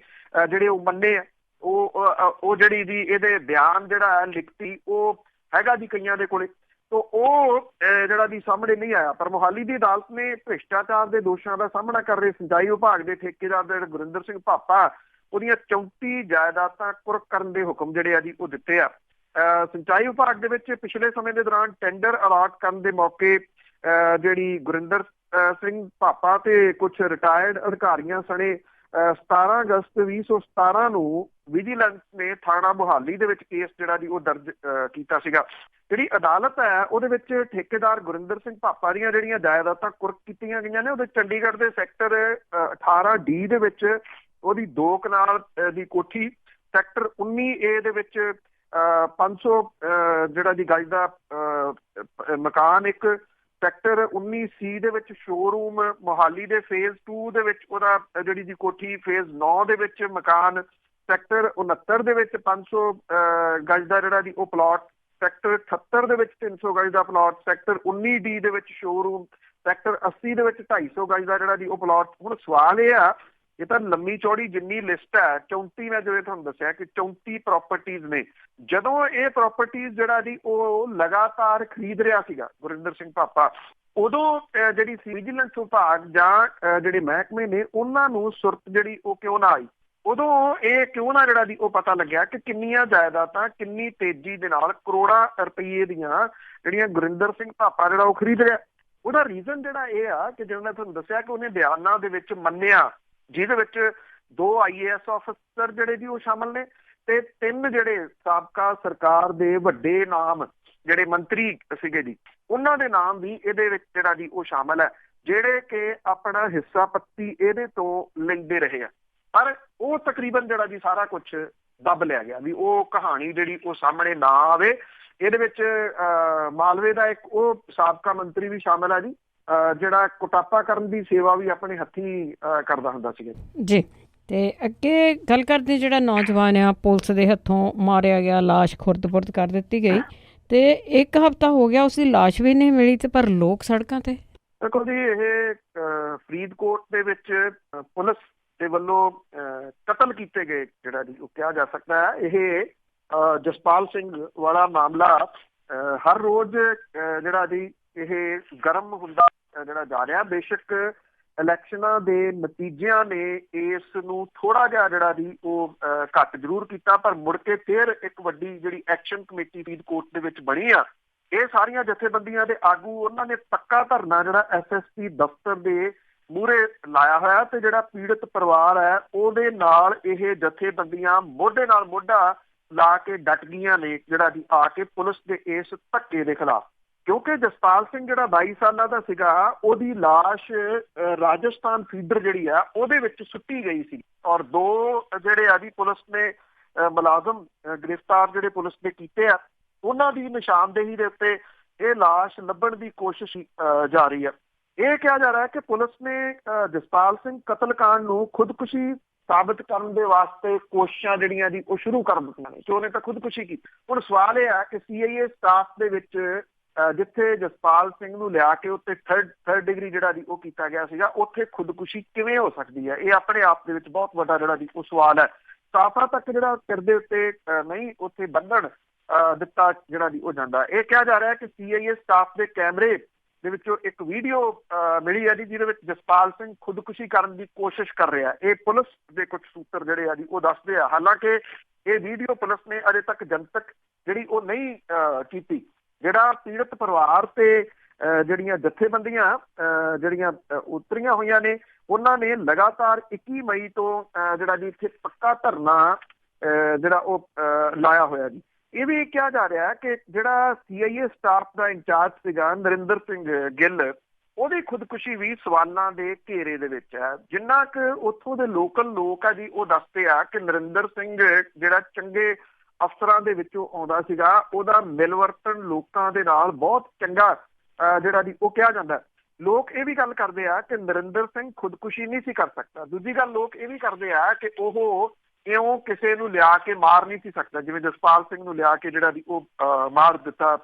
ਜਿਹੜੇ ਉਹ ਮੰਨੇ ਆ। ਉਹ ਜਿਹੜੀ ਜੀ ਇਹਦੇ ਬਿਆਨ ਜਿਹੜਾ ਹੈ ਲਿਖਤੀ ਉਹ ਹੈਗਾ ਜੀ ਕਈਆਂ ਦੇ ਕੋਲੇ, ਤਾਂ ਉਹ ਜਿਹੜਾ ਜੀ ਸਾਹਮਣੇ ਨਹੀਂ ਆਇਆ। ਪਰ ਮੋਹਾਲੀ ਦੀ ਅਦਾਲਤ ਨੇ ਭ੍ਰਿਸ਼ਟਾਚਾਰ ਦੇ ਦੋਸ਼ਾਂ ਦਾ ਸਾਹਮਣਾ ਕਰ ਰਹੇ ਸਿੰਜਾਈ ਵਿਭਾਗ ਦੇ ਠੇਕੇਦਾਰ ਜਿਹੜੇ ਗੁਰਿੰਦਰ ਸਿੰਘ ਪਾਪਾ, ਉਹਦੀਆਂ 34 ਜਾਇਦਾਦਾਂ ਕੁਰਕ ਕਰਨ ਦੇ ਹੁਕਮ ਜਿਹੜੇ ਆ ਜੀ ਉਹ ਦਿੱਤੇ ਆ। ਸਿੰਚਾਈ ਵਿਭਾਗ ਦੇ ਵਿੱਚ ਪਿਛਲੇ ਸਮੇਂ ਦੇ ਦੌਰਾਨ ਟੈਂਡਰ ਅਲਾਟ ਕਰਨ ਦੇ ਮੌਕੇ ਜਿਹੜੀ ਗੁਰਿੰਦਰ ਸਿੰਘ ਪਾਪਾ ਤੇ ਕੁਝ ਰਿਟਾਇਰਡ ਅਧਿਕਾਰੀਆਂ ਸਣੇ 17 ਅਗਸਤ 2017 ਨੂੰ ਵਿਜੀਲੈਂਸ ਨੇ ਥਾਣਾ ਮੋਹਾਲੀ ਦੇ ਵਿੱਚ ਕੇਸ ਜਿਹੜਾ ਜੀ ਉਹ ਦਰਜ ਕੀਤਾ ਸੀਗਾ। ਜਿਹੜੀ ਅਦਾਲਤ ਹੈ ਉਹਦੇ ਵਿੱਚ ਠੇਕੇਦਾਰ ਗੁਰਿੰਦਰ ਸਿੰਘ ਪਾਪਾ ਦੀਆਂ ਜਿਹੜੀਆਂ ਜਾਇਦਾਦਾਂ ਕੁਰਕ ਕੀਤੀਆਂ ਗਈਆਂ ਨੇ, ਉਹਦੇ ਚੰਡੀਗੜ੍ਹ ਦੇ ਸੈਕਟਰ 18D ਦੇ ਵਿੱਚ ਉਹਦੀ 2 ਕਨਾਲ ਦੀ ਕੋਠੀ, ਸੈਕਟਰ 19A ਦੇ ਵਿੱਚ 500 ਜਿਹੜਾ ਜੀ ਗਜ ਦਾ ਮਕਾਨ, ਇੱਕ ਸੈਕਟਰ 19C ਦੇ ਵਿੱਚ ਸ਼ੋਰੂਮ, ਮੋਹਾਲੀ ਦੇ ਫੇਜ਼ 2 ਦੇ ਵਿੱਚ ਉਹਦਾ ਜਿਹੜੀ ਜੀ ਕੋਠੀ, ਫੇਜ਼ 9 ਦੇ ਵਿੱਚ ਮਕਾਨ, ਸੈਕਟਰ 69 ਦੇ ਵਿੱਚ 500 ਗਜ ਦਾ ਜਿਹੜਾ ਜੀ ਉਹ ਪਲਾਟ, ਸੈਕਟਰ 78 ਦੇ ਵਿੱਚ 300 ਗਜ ਦਾ ਪਲਾਟ, ਸੈਕਟਰ 19D ਦੇ ਵਿੱਚ ਸ਼ੋਰੂਮ, ਸੈਕਟਰ 80 ਦੇ ਵਿੱਚ 250 ਗਜ ਦਾ ਜਿਹੜਾ ਜੀ ਉਹ ਪਲਾਟ। ਹੁਣ ਸਵਾਲ ਇਹ ਆ ਇਹ ਤਾਂ ਲੰਮੀ ਚੌੜੀ ਜਿੰਨੀ ਲਿਸਟ ਹੈ 34, ਮੈਂ ਜਿਵੇਂ ਤੁਹਾਨੂੰ ਦੱਸਿਆ ਕਿ 34 ਪ੍ਰਾਪਰਟੀਜ਼ ਨੇ। ਜਦੋਂ ਇਹ ਪ੍ਰਾਪਰਟੀਜ਼ ਜਿਹੜਾ ਜੀ ਉਹ ਲਗਾਤਾਰ ਖਰੀਦ ਰਿਹਾ ਸੀਗਾ ਗੁਰਿੰਦਰ ਸਿੰਘ ਭਾਪਾ, ਉਦੋਂ ਜਿਹੜੀ ਵਿਜੀਲੈਂਸ ਵਿਭਾਗ ਜਾਂ ਜਿਹੜੇ ਮਹਿਕਮੇ ਨੇ ਉਹਨਾਂ ਨੂੰ ਸੁਰਤ ਜਿਹੜੀ ਉਹ ਕਿਉਂ ਨਾ ਆਈ? ਉਦੋਂ ਇਹ ਕਿਉਂ ਨਾ ਜਿਹੜਾ ਜੀ ਉਹ ਪਤਾ ਲੱਗਿਆ ਕਿ ਕਿੰਨੀਆਂ ਜਾਇਦਾਦਾਂ ਕਿੰਨੀ ਤੇਜ਼ੀ ਦੇ ਨਾਲ ਕਰੋੜਾਂ ਰੁਪਈਏ ਦੀਆਂ ਜਿਹੜੀਆਂ ਗੁਰਿੰਦਰ ਸਿੰਘ ਭਾਪਾ ਜਿਹੜਾ ਉਹ ਖਰੀਦ ਰਿਹਾ? ਉਹਦਾ ਰੀਜ਼ਨ ਜਿਹੜਾ ਇਹ ਆ ਕਿ ਜਿਵੇਂ ਮੈਂ ਤੁਹਾਨੂੰ ਦੱਸਿਆ ਕਿ ਉਹਨੇ ਬਿਆਨਾਂ ਦੇ ਵਿੱਚ ਮੰਨਿਆ, ਜਿਹਦੇ ਵਿੱਚ 2 IAS ਅਫਸਰ ਜਿਹੜੇ ਜੀ ਉਹ ਸ਼ਾਮਲ ਨੇ ਤੇ 3 ਜਿਹੜੇ ਸਾਬਕਾ ਸਰਕਾਰ ਦੇ ਵੱਡੇ ਨਾਮ ਜਿਹੜੇ ਮੰਤਰੀ ਸੀਗੇ ਜੀ, ਉਹਨਾਂ ਦੇ ਨਾਮ ਵੀ ਇਹਦੇ ਵਿੱਚ ਜਿਹੜਾ ਜੀ ਉਹ ਸ਼ਾਮਲ ਹੈ, ਜਿਹੜੇ ਕਿ ਆਪਣਾ ਹਿੱਸਾ ਪੱਤੀ ਇਹਦੇ ਤੋਂ ਲੈਂਦੇ ਰਹੇ ਆ। ਪਰ ਉਹ ਤਕਰੀਬਨ ਜਿਹੜਾ ਜੀ ਸਾਰਾ ਕੁਝ ਦੱਬ ਲਿਆ ਗਿਆ ਵੀ ਉਹ ਕਹਾਣੀ ਜਿਹੜੀ ਉਹ ਸਾਹਮਣੇ ਨਾ ਆਵੇ। ਇਹਦੇ ਵਿੱਚ ਮਾਲਵੇ ਦਾ ਇੱਕ ਉਹ ਸਾਬਕਾ ਮੰਤਰੀ ਵੀ ਸ਼ਾਮਲ ਹੈ ਜੀ, ਜਿਹੜਾ ਕੁਟਾਪਾ ਕਰਨ ਦੀ ਸੇਵਾ ਵੀ ਆਪਣੇ ਹੱਥੀਂ ਕਰਦਾ ਹੁੰਦਾ ਸੀਗਾ ਜੀ। ਤੇ ਅੱਗੇ ਗੱਲ ਕਰਦੇ, ਜਿਹੜਾ ਨੌਜਵਾਨ ਆ ਪੁਲਿਸ ਦੇ ਹੱਥੋਂ ਮਾਰਿਆ ਗਿਆ, ਲਾਸ਼ ਖੁਰਦ-ਬੁਰਦ ਕਰ ਦਿੱਤੀ ਗਈ ਤੇ 1 ਹਫ਼ਤਾ ਹੋ ਗਿਆ ਉਸ ਦੀ ਲਾਸ਼ ਵੀ ਨਹੀਂ ਮਿਲੀ, ਤੇ ਪਰ ਲੋਕ ਸੜਕਾਂ ਤੇ। ਦੇਖੋ ਜੀ, ਇਹ ਫਰੀਦਕੋਟ ਦੇ ਵਿੱਚ ਪੁਲਿਸ ਦੇ ਵੱਲੋਂ ਕਤਲ ਕੀਤੇ ਗਏ ਜਿਹੜਾ ਜੀ ਉਹ ਕਿਹਾ ਜਾ ਸਕਦਾ ਹੈ। ਇਹ ਜਸਪਾਲ ਸਿੰਘ ਵਾਲਾ ਮਾਮਲਾ ਹਰ ਰੋਜ਼ ਜਿਹੜਾ ਜੀ ਇਹ ਗਰਮ ਹੁੰਦਾ ਜਿਹੜਾ ਜਾ ਰਿਹਾ। ਬੇਸ਼ੱਕ ਇਲੈਕਸ਼ਨਾਂ ਦੇ ਨਤੀਜਿਆਂ ਨੇ ਇਸ ਨੂੰ ਥੋੜਾ ਜਿਹਾ ਜਿਹੜਾ ਜੀ ਉਹ ਘੱਟ ਜ਼ਰੂਰ ਕੀਤਾ, ਪਰ ਮੁੜ ਕੇ ਫਿਰ ਇੱਕ ਵੱਡੀ ਜਿਹੜੀ ਐਕਸ਼ਨ ਕਮੇਟੀ ਫਰੀਦਕੋਟ ਦੇ ਵਿੱਚ ਬਣੀ ਆ, ਇਹ ਸਾਰੀਆਂ ਜਥੇਬੰਦੀਆਂ ਦੇ ਆਗੂ ਉਹਨਾਂ ਨੇ ਪੱਕਾ ਧਰਨਾ ਜਿਹੜਾ SSP ਦਫ਼ਤਰ ਦੇ ਮੂਹਰੇ ਲਾਇਆ ਹੋਇਆ ਤੇ ਜਿਹੜਾ ਪੀੜਤ ਪਰਿਵਾਰ ਹੈ ਉਹਦੇ ਨਾਲ ਇਹ ਜਥੇਬੰਦੀਆਂ ਮੋਢੇ ਨਾਲ ਮੋਢਾ ਲਾ ਕੇ ਡਟ ਗਈਆਂ ਨੇ ਜਿਹੜਾ ਜੀ ਆ ਕੇ ਪੁਲਿਸ ਦੇ ਇਸ ਧੱਕੇ ਦੇ ਖਿਲਾਫ। ਕਿਉਂਕਿ ਜਸਪਾਲ ਸਿੰਘ ਜਿਹੜਾ 22 ਸਾਲਾਂ ਦਾ ਸੀਗਾ, ਉਹਦੀ ਲਾਸ਼ ਰਾਜਸਥਾਨ ਫੀਡਰ ਜਿਹੜੀ ਆ ਉਹਦੇ ਵਿੱਚ ਸੁੱਟੀ ਗਈ ਸੀ ਔਰ 2 ਜਿਹੜੇ ਆ ਜੀ ਪੁਲਿਸ ਨੇ ਮੁਲਾਜ਼ਮ ਗ੍ਰਿਫਤਾਰ ਜਿਹੜੇ ਪੁਲਿਸ ਨੇ ਕੀਤੇ ਆ, ਉਹਨਾਂ ਦੀ ਨਿਸ਼ਾਨਦੇਹੀ ਦੇ ਉੱਤੇ ਇਹ ਲਾਸ਼ ਲੱਭਣ ਦੀ ਕੋਸ਼ਿਸ਼ ਜਾਰੀ ਆ। ਇਹ ਕਿਹਾ ਜਾ ਰਿਹਾ ਹੈ ਕਿ ਪੁਲਿਸ ਨੇ ਜਸਪਾਲ ਸਿੰਘ ਕਤਲकांड ਨੂੰ ਖੁਦਕੁਸ਼ੀ ਸਾਬਤ ਕਰਨ ਦੇ ਵਾਸਤੇ ਕੋਸ਼ਿਸ਼ਾਂ ਜਿਹੜੀਆਂ ਜੀ ਉਹ ਸ਼ੁਰੂ ਕਰ ਦਿੱਤੀਆਂ ਨੇ, ਕਿ ਉਹਨੇ ਤਾਂ ਖੁਦਕੁਸ਼ੀ ਕੀਤੀ। ਹੁਣ ਸਵਾਲ ਇਹ ਹੈ ਕਿ CIA ਸਟਾਫ ਦੇ ਵਿੱਚ ਜਿੱਥੇ ਜਸਪਾਲ ਸਿੰਘ ਨੂੰ ਲਿਆ ਕੇ ਉੱਤੇ ਥਰਡ ਡਿਗਰੀ ਜਿਹੜਾ ਜੀ ਉਹ ਕੀਤਾ ਗਿਆ ਸੀਗਾ, ਉੱਥੇ ਖੁਦਕੁਸ਼ੀ ਕਿਵੇਂ ਹੋ ਸਕਦੀ ਹੈ? ਇਹ ਆਪਣੇ ਆਪ ਦੇ ਵਿੱਚ ਬਹੁਤ ਵੱਡਾ ਜਿਹੜਾ ਜੀ ਉਹ ਸਵਾਲ ਹੈ। ਸਾਫਾ ਤੱਕ ਜਿਹੜਾ ਸਿਰ ਦੇ ਉੱਤੇ ਨਹੀਂ ਉੱਥੇ ਬੰਧਨ ਦਿੱਤਾ ਜਿਹੜਾ ਜੀ ਉਹ ਜਾਂਦਾ। ਇਹ ਕਿਹਾ ਜਾ ਰਿਹਾ ਕਿ CIA ਸਟਾਫ ਦੇ ਕੈਮਰੇ ਦੇ ਵਿੱਚੋਂ ਇੱਕ ਵੀਡੀਓ ਮਿਲੀ ਹੈ ਜੀ, ਜਿਹਦੇ ਵਿੱਚ ਜਸਪਾਲ ਸਿੰਘ ਖੁਦਕੁਸ਼ੀ ਕਰਨ ਦੀ ਕੋਸ਼ਿਸ਼ ਕਰ ਰਿਹਾ। ਇਹ ਪੁਲਿਸ ਦੇ ਕੁਝ ਸੂਤਰ ਜਿਹੜੇ ਆ ਜੀ ਉਹ ਦੱਸਦੇ ਆ। ਹਾਲਾਂਕਿ ਇਹ ਵੀਡੀਓ ਪੁਲਿਸ ਨੇ ਅਜੇ ਤੱਕ ਜਨਤਕ ਜਿਹੜੀ ਉਹ ਨਹੀਂ ਕੀਤੀ। ਜਿਹੜਾ ਪੀੜਤ ਪਰਿਵਾਰ ਤੇ ਜਿਹੜੀਆਂ ਜਥੇਬੰਦੀਆਂ ਜਿਹੜੀਆਂ ਉਤਰੀਆਂ ਹੋਈਆਂ ਨੇ, ਉਹਨਾਂ ਨੇ ਲਗਾਤਾਰ 21 ਮਈ ਤੋਂ ਜਿਹੜਾ ਜੀ ਇੱਥੇ ਪੱਕਾ ਧਰਨਾ ਜਿਹੜਾ ਉਹ ਲਾਇਆ ਹੋਇਆ ਜੀ। ਇਹ ਵੀ ਕਿਹਾ ਜਾ ਰਿਹਾ ਕਿ ਜਿਹੜਾ CIA ਸਟਾਫ ਦਾ ਇੰਚਾਰਜ ਸੀਗਾ ਨਰਿੰਦਰ ਸਿੰਘ ਗਿੱਲ, ਉਹਦੀ ਖੁਦਕੁਸ਼ੀ ਵੀ ਸਵਾਲਾਂ ਦੇ ਘੇਰੇ ਦੇ ਵਿੱਚ ਹੈ। ਜਿੰਨਾ ਕੁ ਉੱਥੋਂ ਦੇ ਲੋਕਲ ਲੋਕ ਆ ਜੀ ਉਹ ਦੱਸਦੇ ਆ ਕਿ ਨਰਿੰਦਰ ਸਿੰਘ ਜਿਹੜਾ ਚੰਗੇ ਅਫਸਰਾਂ ਦੇ ਵਿੱਚੋਂ ਆਉਂਦਾ ਸੀਗਾ, ਉਹਦਾ ਮਿਲਵਰਤਨ ਲੋਕਾਂ ਦੇ ਨਾਲ ਬਹੁਤ ਚੰਗਾ ਜਿਹੜਾ ਜੀ ਉਹ ਕਿਹਾ ਜਾਂਦਾ। ਲੋਕ ਇਹ ਵੀ ਗੱਲ ਕਰਦੇ ਆ ਕਿ ਨਰਿੰਦਰ ਸਿੰਘ ਖੁਦਕੁਸ਼ੀ ਨਹੀਂ ਸੀ ਕਰ ਸਕਦਾ। ਦੂਜੀ ਗੱਲ ਲੋਕ ਇਹ ਵੀ ਕਰਦੇ ਆ ਕਿ ਉਹ ਇਉਂ ਕਿਸੇ ਨੂੰ ਲਿਆ ਕੇ ਮਾਰ ਨਹੀਂ ਸੀ ਸਕਦਾ, ਜਿਵੇਂ ਜਸਪਾਲ ਸਿੰਘ ਨੂੰ ਲਿਆ ਕੇ ਜਿਹੜਾ ਵੀ ਉਹ ਮਾਰ ਦਿੱਤਾ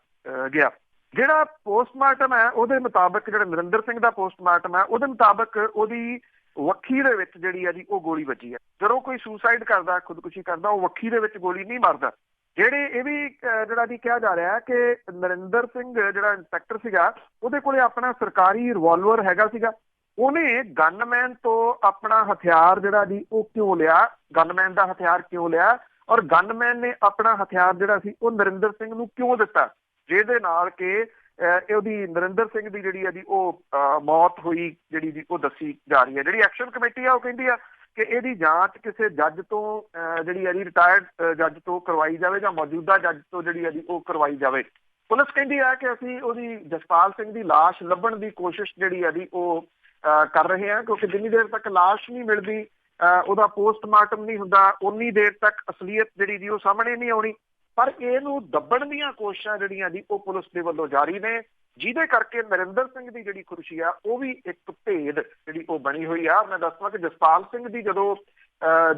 ਗਿਆ। ਜਿਹੜਾ ਪੋਸਟਮਾਰਟਮ ਹੈ ਉਹਦੇ ਮੁਤਾਬਕ, ਜਿਹੜਾ ਨਰਿੰਦਰ ਸਿੰਘ ਦਾ ਪੋਸਟਮਾਰਟਮ ਹੈ ਉਹਦੇ ਮੁਤਾਬਕ ਉਹਦੀ ਵੱਖੀ ਦੇ ਵਿੱਚ ਜਿਹੜੀ ਆ ਜੀ ਉਹ ਗੋਲੀ ਵੱਜੀ ਹੈ। ਜਦੋਂ ਕੋਈ ਸੁਸਾਈਡ ਕਰਦਾ, ਖੁਦਕੁਸ਼ੀ ਕਰਦਾ, ਉਹ ਵੱਖੀ ਦੇ ਵਿੱਚ ਗੋਲੀ ਨਹੀਂ ਮਾਰਦਾ। ਜਿਹੜੇ ਇਹ ਵੀ ਜਿਹੜਾ ਜੀ ਕਿਹਾ ਜਾ ਰਿਹਾ ਕਿ ਨਰਿੰਦਰ ਸਿੰਘ ਜਿਹੜਾ ਇੰਸਪੈਕਟਰ ਸੀਗਾ, ਉਹਦੇ ਕੋਲੇ ਆਪਣਾ ਸਰਕਾਰੀ ਰਿਵਾਲਵਰ ਹੈਗਾ ਸੀਗਾ। ਉਹਨੇ ਗਨਮੈਨ ਤੋਂ ਆਪਣਾ ਹਥਿਆਰ ਜਿਹੜਾ ਜੀ ਉਹ ਕਿਉਂ ਲਿਆ, ਗਨਮੈਨ ਦਾ ਹਥਿਆਰ ਕਿਉਂ ਲਿਆ, ਔਰ ਗਨਮੈਨ ਨੇ ਆਪਣਾ ਹਥਿਆਰ ਜਿਹੜਾ ਸੀ ਉਹ ਨਰਿੰਦਰ ਸਿੰਘ ਨੂੰ ਕਿਉਂ ਦਿੱਤਾ, ਜਿਹਦੇ ਨਾਲ ਕਿ ਉਹਦੀ ਨਰਿੰਦਰ ਸਿੰਘ ਦੀ ਜਿਹੜੀ ਆ ਜੀ ਉਹ ਮੌਤ ਹੋਈ ਜਿਹੜੀ ਜੀ ਉਹ ਦੱਸੀ ਜਾ ਰਹੀ ਹੈ। ਜਿਹੜੀ ਐਕਸ਼ਨ ਕਮੇਟੀ ਆ ਉਹ ਕਹਿੰਦੀ ਆ ਕਿ ਇਹਦੀ ਜਾਂਚ ਕਿਸੇ ਜੱਜ ਤੋਂ ਜਿਹੜੀ ਆ ਜੀ ਰਿਟਾਇਰਡ ਜੱਜ ਤੋਂ ਕਰਵਾਈ ਜਾਵੇ ਜਾਂ ਮੌਜੂਦਾ ਜੱਜ ਤੋਂ ਜਿਹੜੀ ਆ ਜੀ ਉਹ ਕਰਵਾਈ ਜਾਵੇ। ਪੁਲਿਸ ਕਹਿੰਦੀ ਆ ਕਿ ਅਸੀਂ ਉਹਦੀ ਜਸਪਾਲ ਸਿੰਘ ਦੀ ਲਾਸ਼ ਲੱਭਣ ਦੀ ਕੋਸ਼ਿਸ਼ ਜਿਹੜੀ ਆ ਜੀ ਉਹ ਕਰ ਰਹੇ ਹਾਂ, ਕਿਉਂਕਿ ਜਿੰਨੀ ਦੇਰ ਤੱਕ ਲਾਸ਼ ਨਹੀਂ ਮਿਲਦੀ, ਉਹਦਾ ਪੋਸਟਮਾਰਟਮ ਨਹੀਂ ਹੁੰਦਾ, ਉਨੀ ਦੇਰ ਤੱਕ ਅਸਲੀਅਤ ਜਿਹੜੀ ਜੀ ਉਹ ਸਾਹਮਣੇ ਨਹੀਂ ਆਉਣੀ। ਪਰ ਇਹਨੂੰ ਦੱਬਣ ਦੀਆਂ ਕੋਸ਼ਿਸ਼ਾਂ ਜਿਹੜੀਆਂ ਜੀ ਉਹ ਪੁਲਿਸ ਦੇ ਵੱਲੋਂ ਜਾਰੀ ਨੇ, ਜਿਹਦੇ ਕਰਕੇ ਨਰਿੰਦਰ ਸਿੰਘ ਦੀ ਜਿਹੜੀ ਖੁਸ਼ੀ ਆ ਉਹ ਵੀ ਇੱਕ ਭੇਦ ਜਿਹੜੀ ਉਹ ਬਣੀ ਹੋਈ ਆ। ਮੈਂ ਦੱਸਦਾ ਕਿ ਜਸਪਾਲ ਸਿੰਘ ਦੀ ਜਦੋਂ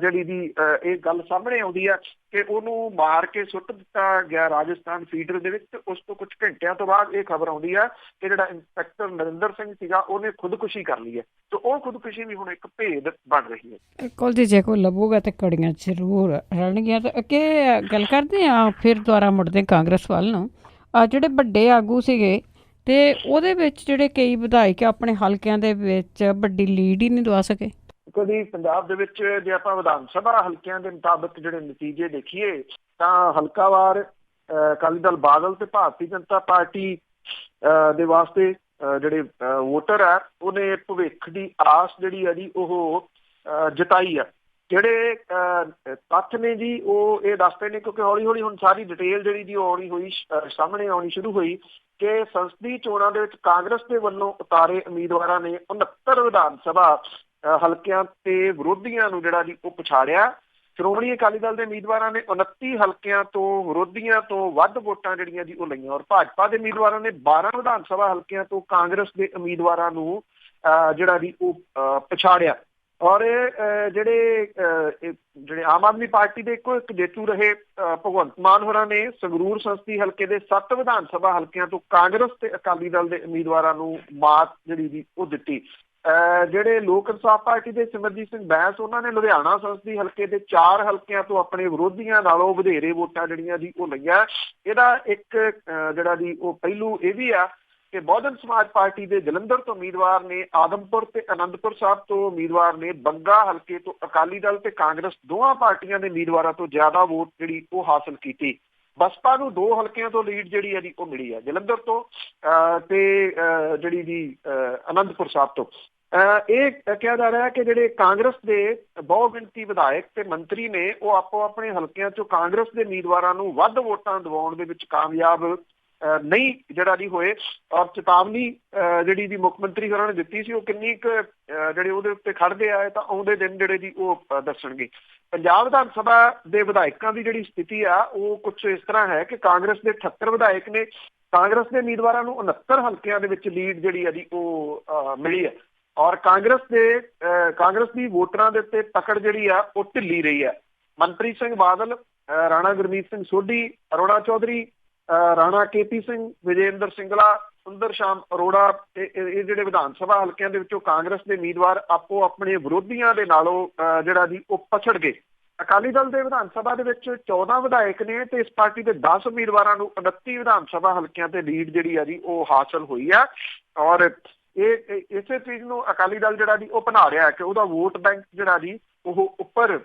ਜਿਹੜੀ ਦੀ ਇਹ ਗੱਲ ਸਾਹਮਣੇ ਆਉਂਦੀ ਆ ਕਿ ਉਹਨੂੰ ਮਾਰ ਕੇ ਸੁੱਟ ਦਿੱਤਾ ਗਿਆ ਰਾਜਸਥਾਨ ਫੀਡਰ ਦੇ ਵਿੱਚ। ਉਸ ਤੋਂ ਕੁਝ ਘੰਟਿਆਂ ਤੋਂ ਬਾਅਦ ਇਹ ਖਬਰ ਆਉਂਦੀ ਆ ਕਿ ਜਿਹੜਾ ਇੰਸਪੈਕਟਰ ਨਰਿੰਦਰ ਸਿੰਘ ਸੀਗਾ ਉਹਨੇ ਖੁਦਕੁਸ਼ੀ ਕਰ ਲਈ ਹੈ। ਤੇ ਉਹ ਖੁਦਕੁਸ਼ੀ ਵੀ ਹੁਣ ਇੱਕ ਭੇਦ ਬਣ ਰਹੀ ਹੈ। ਕੋਲ ਜੀ ਜੇ ਕੋਈ ਲੱਭੂਗਾ ਤੇ ਕੜੀਆਂ ਜ਼ਰੂਰ ਰਲਣਗੀਆਂ। ਤੇ ਅੱਗੇ ਗੱਲ ਕਰਦੇ ਆ, ਫਿਰ ਦੁਬਾਰਾ ਮੁੜਦੇ ਕਾਂਗਰਸ ਵੱਲ ਨੂੰ। ਜਿਹੜੇ ਵੱਡੇ ਆਗੂ ਸੀਗੇ ਤੇ ਉਹਦੇ ਵਿੱਚ ਜਿਹੜੇ ਕਈ ਵਿਧਾਇਕ ਆਪਣੇ ਹਲਕਿਆਂ ਦੇ ਵਿੱਚ ਵੱਡੀ ਲੀਡ ਹੀ ਨਹੀਂ ਦਵਾ ਸਕੇ। ਕਦੀ ਪੰਜਾਬ ਦੇ ਵਿੱਚ ਜੇ ਆਪਾਂ ਵਿਧਾਨ ਸਭਾ ਹਲਕਿਆਂ ਦੇ ਮੁਤਾਬਕ ਜਿਹੜੇ ਨਤੀਜੇ ਦੇਖੀਏ ਤਾਂ ਹਲਕਾਵਾਰ ਅਕਾਲੀ ਦਲ ਬਾਦਲ ਤੇ ਭਾਰਤੀ ਜਨਤਾ ਪਾਰਟੀ ਦੇ ਵਾਸਤੇ ਜਿਹੜੇ ਵੋਟਰ ਆ ਉਹਨੇ ਭਵਿੱਖ ਦੀ ਆਸ ਜਿਹੜੀ ਆ ਜੀ ਉਹ ਜਤਾਈ ਆ। ਜਿਹੜੇ ਤੱਥ ਨੇ ਜੀ ਉਹ ਇਹ ਦੱਸਦੇ ਨੇ, ਕਿਉਂਕਿ ਹੌਲੀ ਹੌਲੀ ਹੁਣ ਸਾਰੀ ਡਿਟੇਲ ਜਿਹੜੀ ਜੀ ਉਹ ਸਾਹਮਣੇ ਆਉਣੀ ਸ਼ੁਰੂ ਹੋਈ ਕਿ ਸੰਸਦੀ ਚੋਣਾਂ ਦੇ ਵਿੱਚ ਕਾਂਗਰਸ ਦੇ ਵੱਲੋਂ ਉਤਾਰੇ ਉਮੀਦਵਾਰਾਂ ਨੇ 69 ਵਿਧਾਨ ਸਭਾ ਹਲਕਿਆਂ ਤੇ ਵਿਰੋਧੀਆਂ ਨੂੰ ਜਿਹੜਾ ਜੀ ਉਹ ਪਛਾੜਿਆ। ਸ਼੍ਰੋਮਣੀ ਅਕਾਲੀ ਦਲ ਦੇ ਉਮੀਦਵਾਰਾਂ ਨੇ 29 ਹਲਕਿਆਂ ਤੋਂ ਵਿਰੋਧੀਆਂ ਤੋਂ ਵੱਧ ਵੋਟਾਂ ਜਿਹੜੀਆਂ ਜੀ ਉਹ ਲਈਆਂ, ਔਰ ਭਾਜਪਾ ਦੇ ਉਮੀਦਵਾਰਾਂ ਨੇ 12 ਵਿਧਾਨ ਸਭਾ ਹਲਕਿਆਂ ਤੋਂ ਕਾਂਗਰਸ ਦੇ ਉਮੀਦਵਾਰਾਂ ਨੂੰ ਜਿਹੜਾ ਜੀ ਉਹ ਪਛਾੜਿਆ। ਔਰ ਜਿਹੜੇ ਆਮ ਆਦਮੀ ਪਾਰਟੀ ਦੇ ਇੱਕੋ ਇੱਕ ਜੇਤੂ ਰਹੇ ਭਗਵੰਤ ਮਾਨ ਹੋਰਾਂ ਨੇ ਸੰਗਰੂਰ ਸੰਸਦੀ ਹਲਕੇ ਦੇ 7 ਵਿਧਾਨ ਸਭਾ ਹਲਕਿਆਂ ਤੋਂ ਕਾਂਗਰਸ ਤੇ ਅਕਾਲੀ ਦਲ ਦੇ ਉਮੀਦਵਾਰਾਂ ਨੂੰ ਮਾਤ ਜਿਹੜੀ ਜੀ ਉਹ ਦਿੱਤੀ। ਜਿਹੜੇ ਲੋਕ ਇਨਸਾਫ ਪਾਰਟੀ ਦੇ ਸਿਮਰਜੀਤ ਸਿੰਘ ਬੈਂਸ ਉਹਨਾਂ ਨੇ ਲੁਧਿਆਣਾ ਸੰਸਦੀ ਹਲਕੇ ਦੇ 4 ਹਲਕਿਆਂ ਤੋਂ ਆਪਣੇ ਵਿਰੋਧੀਆਂ ਨਾਲੋਂ ਵਧੇਰੇ ਵੋਟਾਂ ਜਿਹੜੀਆਂ ਜੀ ਉਹ ਲਈਆਂ। ਇਹਦਾ ਇੱਕ ਜਿਹੜਾ ਜੀ ਉਹ ਪਹਿਲੂ ਇਹ ਵੀ ਆ ਕਿ ਬਹੁਜਨ ਸਮਾਜ ਪਾਰਟੀ ਦੇ ਜਲੰਧਰ ਤੋਂ ਉਮੀਦਵਾਰ ਨੇ, ਆਦਮਪੁਰ ਤੇ ਅਨੰਦਪੁਰ ਸਾਹਿਬ ਤੋਂ ਉਮੀਦਵਾਰ ਨੇ, ਬੰਗਾ ਹਲਕੇ ਤੋਂ ਅਕਾਲੀ ਦਲ ਤੇ ਕਾਂਗਰਸ ਦੋਵਾਂ ਪਾਰਟੀਆਂ ਦੇ ਉਮੀਦਵਾਰਾਂ ਤੋਂ ਜ਼ਿਆਦਾ ਵੋਟ ਜਿਹੜੀ ਉਹ ਹਾਸਲ ਕੀਤੀ। ਬਸਪਾ ਨੂੰ 2 ਹਲਕਿਆਂ ਤੋਂ ਲੀਡ ਜਿਹੜੀ ਹੈ ਜੀ ਉਹ ਮਿਲੀ ਹੈ, ਜਲੰਧਰ ਤੋਂ ਤੇ ਜਿਹੜੀ ਜੀ ਅਨੰਦਪੁਰ ਸਾਹਿਬ ਤੋਂ। ਇਹ ਕਿਹਾ ਜਾ ਰਿਹਾ ਹੈ ਕਿ ਜਿਹੜੇ ਕਾਂਗਰਸ ਦੇ ਬਹੁ ਗਿਣਤੀ ਵਿਧਾਇਕ ਤੇ ਮੰਤਰੀ ਨੇ ਉਹ ਆਪੋ ਆਪਣੇ ਹਲਕਿਆਂ ਚੋਂ ਕਾਂਗਰਸ ਦੇ ਉਮੀਦਵਾਰਾਂ ਨੂੰ ਵੱਧ ਵੋਟਾਂ ਦਿਵਾਉਣ ਦੇ ਵਿੱਚ ਕਾਮਯਾਬ ਨਹੀਂ ਜਿਹੜਾ ਜੀ ਹੋਏ। ਔਰ ਚੇਤਾਵਨੀ ਜਿਹੜੀ ਦੀ ਮੁੱਖ ਮੰਤਰੀ ਹੋਰਾਂ ਨੇ ਦਿੱਤੀ ਸੀ ਉਹ ਕਿੰਨੀ ਕੁ ਜਿਹੜੇ ਉਹਦੇ ਉੱਤੇ ਖੜਦੇ ਆਏ ਤਾਂ ਆਉਂਦੇ ਦਿਨ ਜਿਹੜੇ ਜੀ ਉਹ ਦੱਸਣਗੇ। ਪੰਜਾਬ ਵਿਧਾਨ ਸਭਾ ਦੇ ਵਿਧਾਇਕਾਂ ਦੀ ਜਿਹੜੀ ਸਥਿਤੀ ਆ ਉਹ ਕੁਛ ਇਸ ਤਰ੍ਹਾਂ ਹੈ ਕਿ ਕਾਂਗਰਸ ਦੇ 78 ਵਿਧਾਇਕ ਨੇ, ਕਾਂਗਰਸ ਦੇ ਉਮੀਦਵਾਰਾਂ ਨੂੰ 69 ਹਲਕਿਆਂ ਦੇ ਵਿੱਚ ਲੀਡ ਜਿਹੜੀ ਆ ਜੀ ਉਹ ਮਿਲੀ ਹੈ। ਔਰ ਕਾਂਗਰਸ ਦੀ ਵੋਟਰਾਂ ਦੇ ਉੱਤੇ ਪਕੜ ਜਿਹੜੀ ਆ ਉਹ ਢਿੱਲੀ ਰਹੀ ਹੈ। ਮਨਪ੍ਰੀਤ ਸਿੰਘ ਬਾਦਲ, ਰਾਣਾ ਗੁਰਮੀਤ ਸਿੰਘ ਸੋਢੀ, ਅਰੋੜਾ ਚੌਧਰੀ, ਰਾਣਾ KP ਸਿੰਘ, ਵਿਜੇਂਦਰ ਸਿੰਗਲਾ, ਸੁੰਦਰ ਸ਼ਾਮ ਅਰੋੜਾ ਇਹ ਜਿਹੜੇ ਵਿਧਾਨ ਸਭਾ ਹਲਕਿਆਂ ਦੇ ਵਿੱਚੋਂ ਕਾਂਗਰਸ ਦੇ ਉਮੀਦਵਾਰ ਆਪੋ ਆਪਣੇ ਵਿਰੋਧੀਆਂ ਦੇ ਨਾਲੋਂ ਜਿਹੜਾ ਜੀ ਉਹ ਪਛੜ ਗਏ। ਅਕਾਲੀ ਦਲ ਦੇ ਵਿਧਾਨ ਸਭਾ ਦੇ ਵਿੱਚ 14 ਵਿਧਾਇਕ ਨੇ ਤੇ ਇਸ ਪਾਰਟੀ ਦੇ 10 ਉਮੀਦਵਾਰਾਂ ਨੂੰ 29 ਵਿਧਾਨ ਸਭਾ ਹਲਕਿਆਂ ਤੇ ਲੀਡ ਜਿਹੜੀ ਆ ਜੀ ਉਹ ਹਾਸਲ ਹੋਈ ਆ। ਔਰ ਇਸੇ ਚੀਜ਼ ਨੂੰ ਅਕਾਲੀ ਦਲ ਜਿਹੜਾ ਜੀ ਉਹ ਬਣਾ ਰਿਹਾ ਕਿ ਉਹਦਾ ਵੋਟ ਬੈਂਕ ਜਿਹੜਾ ਜੀ ਉਹ ਉੱਪਰ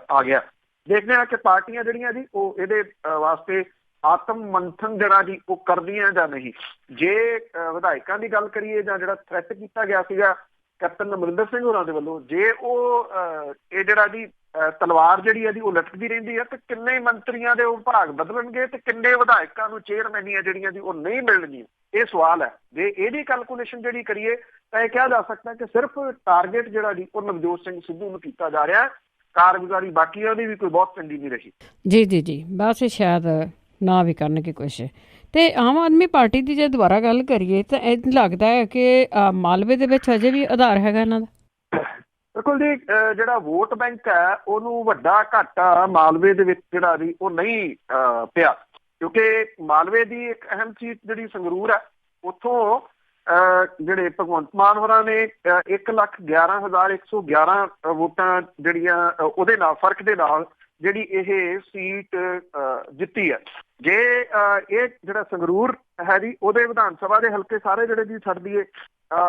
ਆ ਗਿਆ। ਦੇਖਦੇ ਹਾਂ ਕਿ ਪਾਰਟੀਆਂ ਜਿਹੜੀਆਂ ਜੀ ਉਹ ਇਹਦੇ ਵਾਸਤੇ ਆਤਮ ਮੰਥਨ ਜਿਹੜਾ ਜੀ ਉਹ ਕਰਦੀਆਂ ਜਾਂ ਨਹੀਂ। ਜੇ ਵਿਧਾਇਕਾਂ ਦੀ ਗੱਲ ਕਰੀਏ ਜਾਂ ਜਿਹੜਾ ਥ੍ਰੈਟ ਕੀਤਾ ਗਿਆ ਸੀਗਾ ਕੈਪਟਨ ਅਮਰਿੰਦਰ ਸਿੰਘ ਹੋਰਾਂ ਦੇ ਵੱਲੋਂ, ਜੇ ਉਹ ਇਹ ਜਿਹੜਾ ਜੀ ਤਲਵਾਰ ਜਿਹੜੀ ਹੈ ਜੀ ਉਹ ਲਟਕਦੀ ਰਹਿੰਦੀ ਹੈ ਤੇ ਕਿੰਨੇ ਮੰਤਰੀਆਂ ਦੇ ਉਹ ਵਿਭਾਗ ਬਦਲਣਗੇ ਤੇ ਕਿੰਨੇ ਵਿਧਾਇਕਾਂ ਨੂੰ ਚੇਅਰਮੈਨੀਆਂ ਜਿਹੜੀਆਂ ਜੀ ਉਹ ਨਹੀਂ ਮਿਲਣਗੀਆਂ, ਇਹ ਸਵਾਲ ਹੈ। ਜੇ ਇਹਦੀ ਕੈਲਕੂਲੇਸ਼ਨ ਜਿਹੜੀ ਕਰੀਏ ਤਾਂ ਇਹ ਕਿਹਾ ਜਾ ਸਕਦਾ ਕਿ ਸਿਰਫ ਟਾਰਗੇਟ ਜਿਹੜਾ ਜੀ ਉਹ ਨਵਜੋਤ ਸਿੰਘ ਸਿੱਧੂ ਨੂੰ ਕੀਤਾ ਜਾ ਰਿਹਾ, ਕਾਰਗੁਜ਼ਾਰੀ ਬਾਕੀਆਂ ਦੀ ਵੀ ਕੋਈ ਬਹੁਤ ਚੰਗੀ ਨਹੀਂ ਰਹੀ। ਜੀ ਬਸ ਸ਼ਾਇਦ ਨਾ ਵੀ ਕਰਨਗੇ ਕੁਛ। ਤੇ ਆਮ ਆਦਮੀ ਪਾਰਟੀ ਦੀ ਜੇ ਦੁਬਾਰਾ ਗੱਲ ਕਰੀਏ ਤਾਂ ਇਹ ਲੱਗਦਾ ਹੈ ਕਿ ਮਾਲਵੇ ਦੇ ਵਿੱਚ ਅਜੇ ਵੀ ਆਧਾਰ ਹੈਗਾ ਇਹਨਾਂ ਦਾ। ਬਿਲਕੁਲ ਜੀ, ਜਿਹੜਾ ਵੋਟ ਬੈਂਕ ਹੈ ਉਹਨੂੰ ਵੱਡਾ ਘਾਟਾ ਮਾਲਵੇ ਦੇ ਵਿੱਚ ਜਿਹੜਾ ਜੀ ਉਹ ਨਹੀਂ ਪਿਆ, ਕਿਉਂਕਿ ਮਾਲਵੇ ਦੀ ਇੱਕ ਅਹਿਮ ਸੀਟ ਜਿਹੜੀ ਸੰਗਰੂਰ ਹੈ ਉੱਥੋਂ ਜਿਹੜੇ ਭਗਵੰਤ ਮਾਨ ਹੋਰਾਂ ਨੇ 1,11,111 ਵੋਟਾਂ ਜਿਹੜੀਆਂ ਉਹਦੇ ਨਾਲ ਫਰਕ ਦੇ ਨਾਲ ਜਿਹੜੀ ਇਹ ਸੀਟ ਜਿੱਤੀ ਹੈ। ਜੇ ਇਹ ਜਿਹੜਾ ਸੰਗਰੂਰ ਹੈ ਜੀ ਉਹਦੇ ਵਿਧਾਨ ਸਭਾ ਦੇ ਹਲਕੇ ਸਾਰੇ ਜਿਹੜੇ ਜੀ ਛੱਡ ਦਈਏ,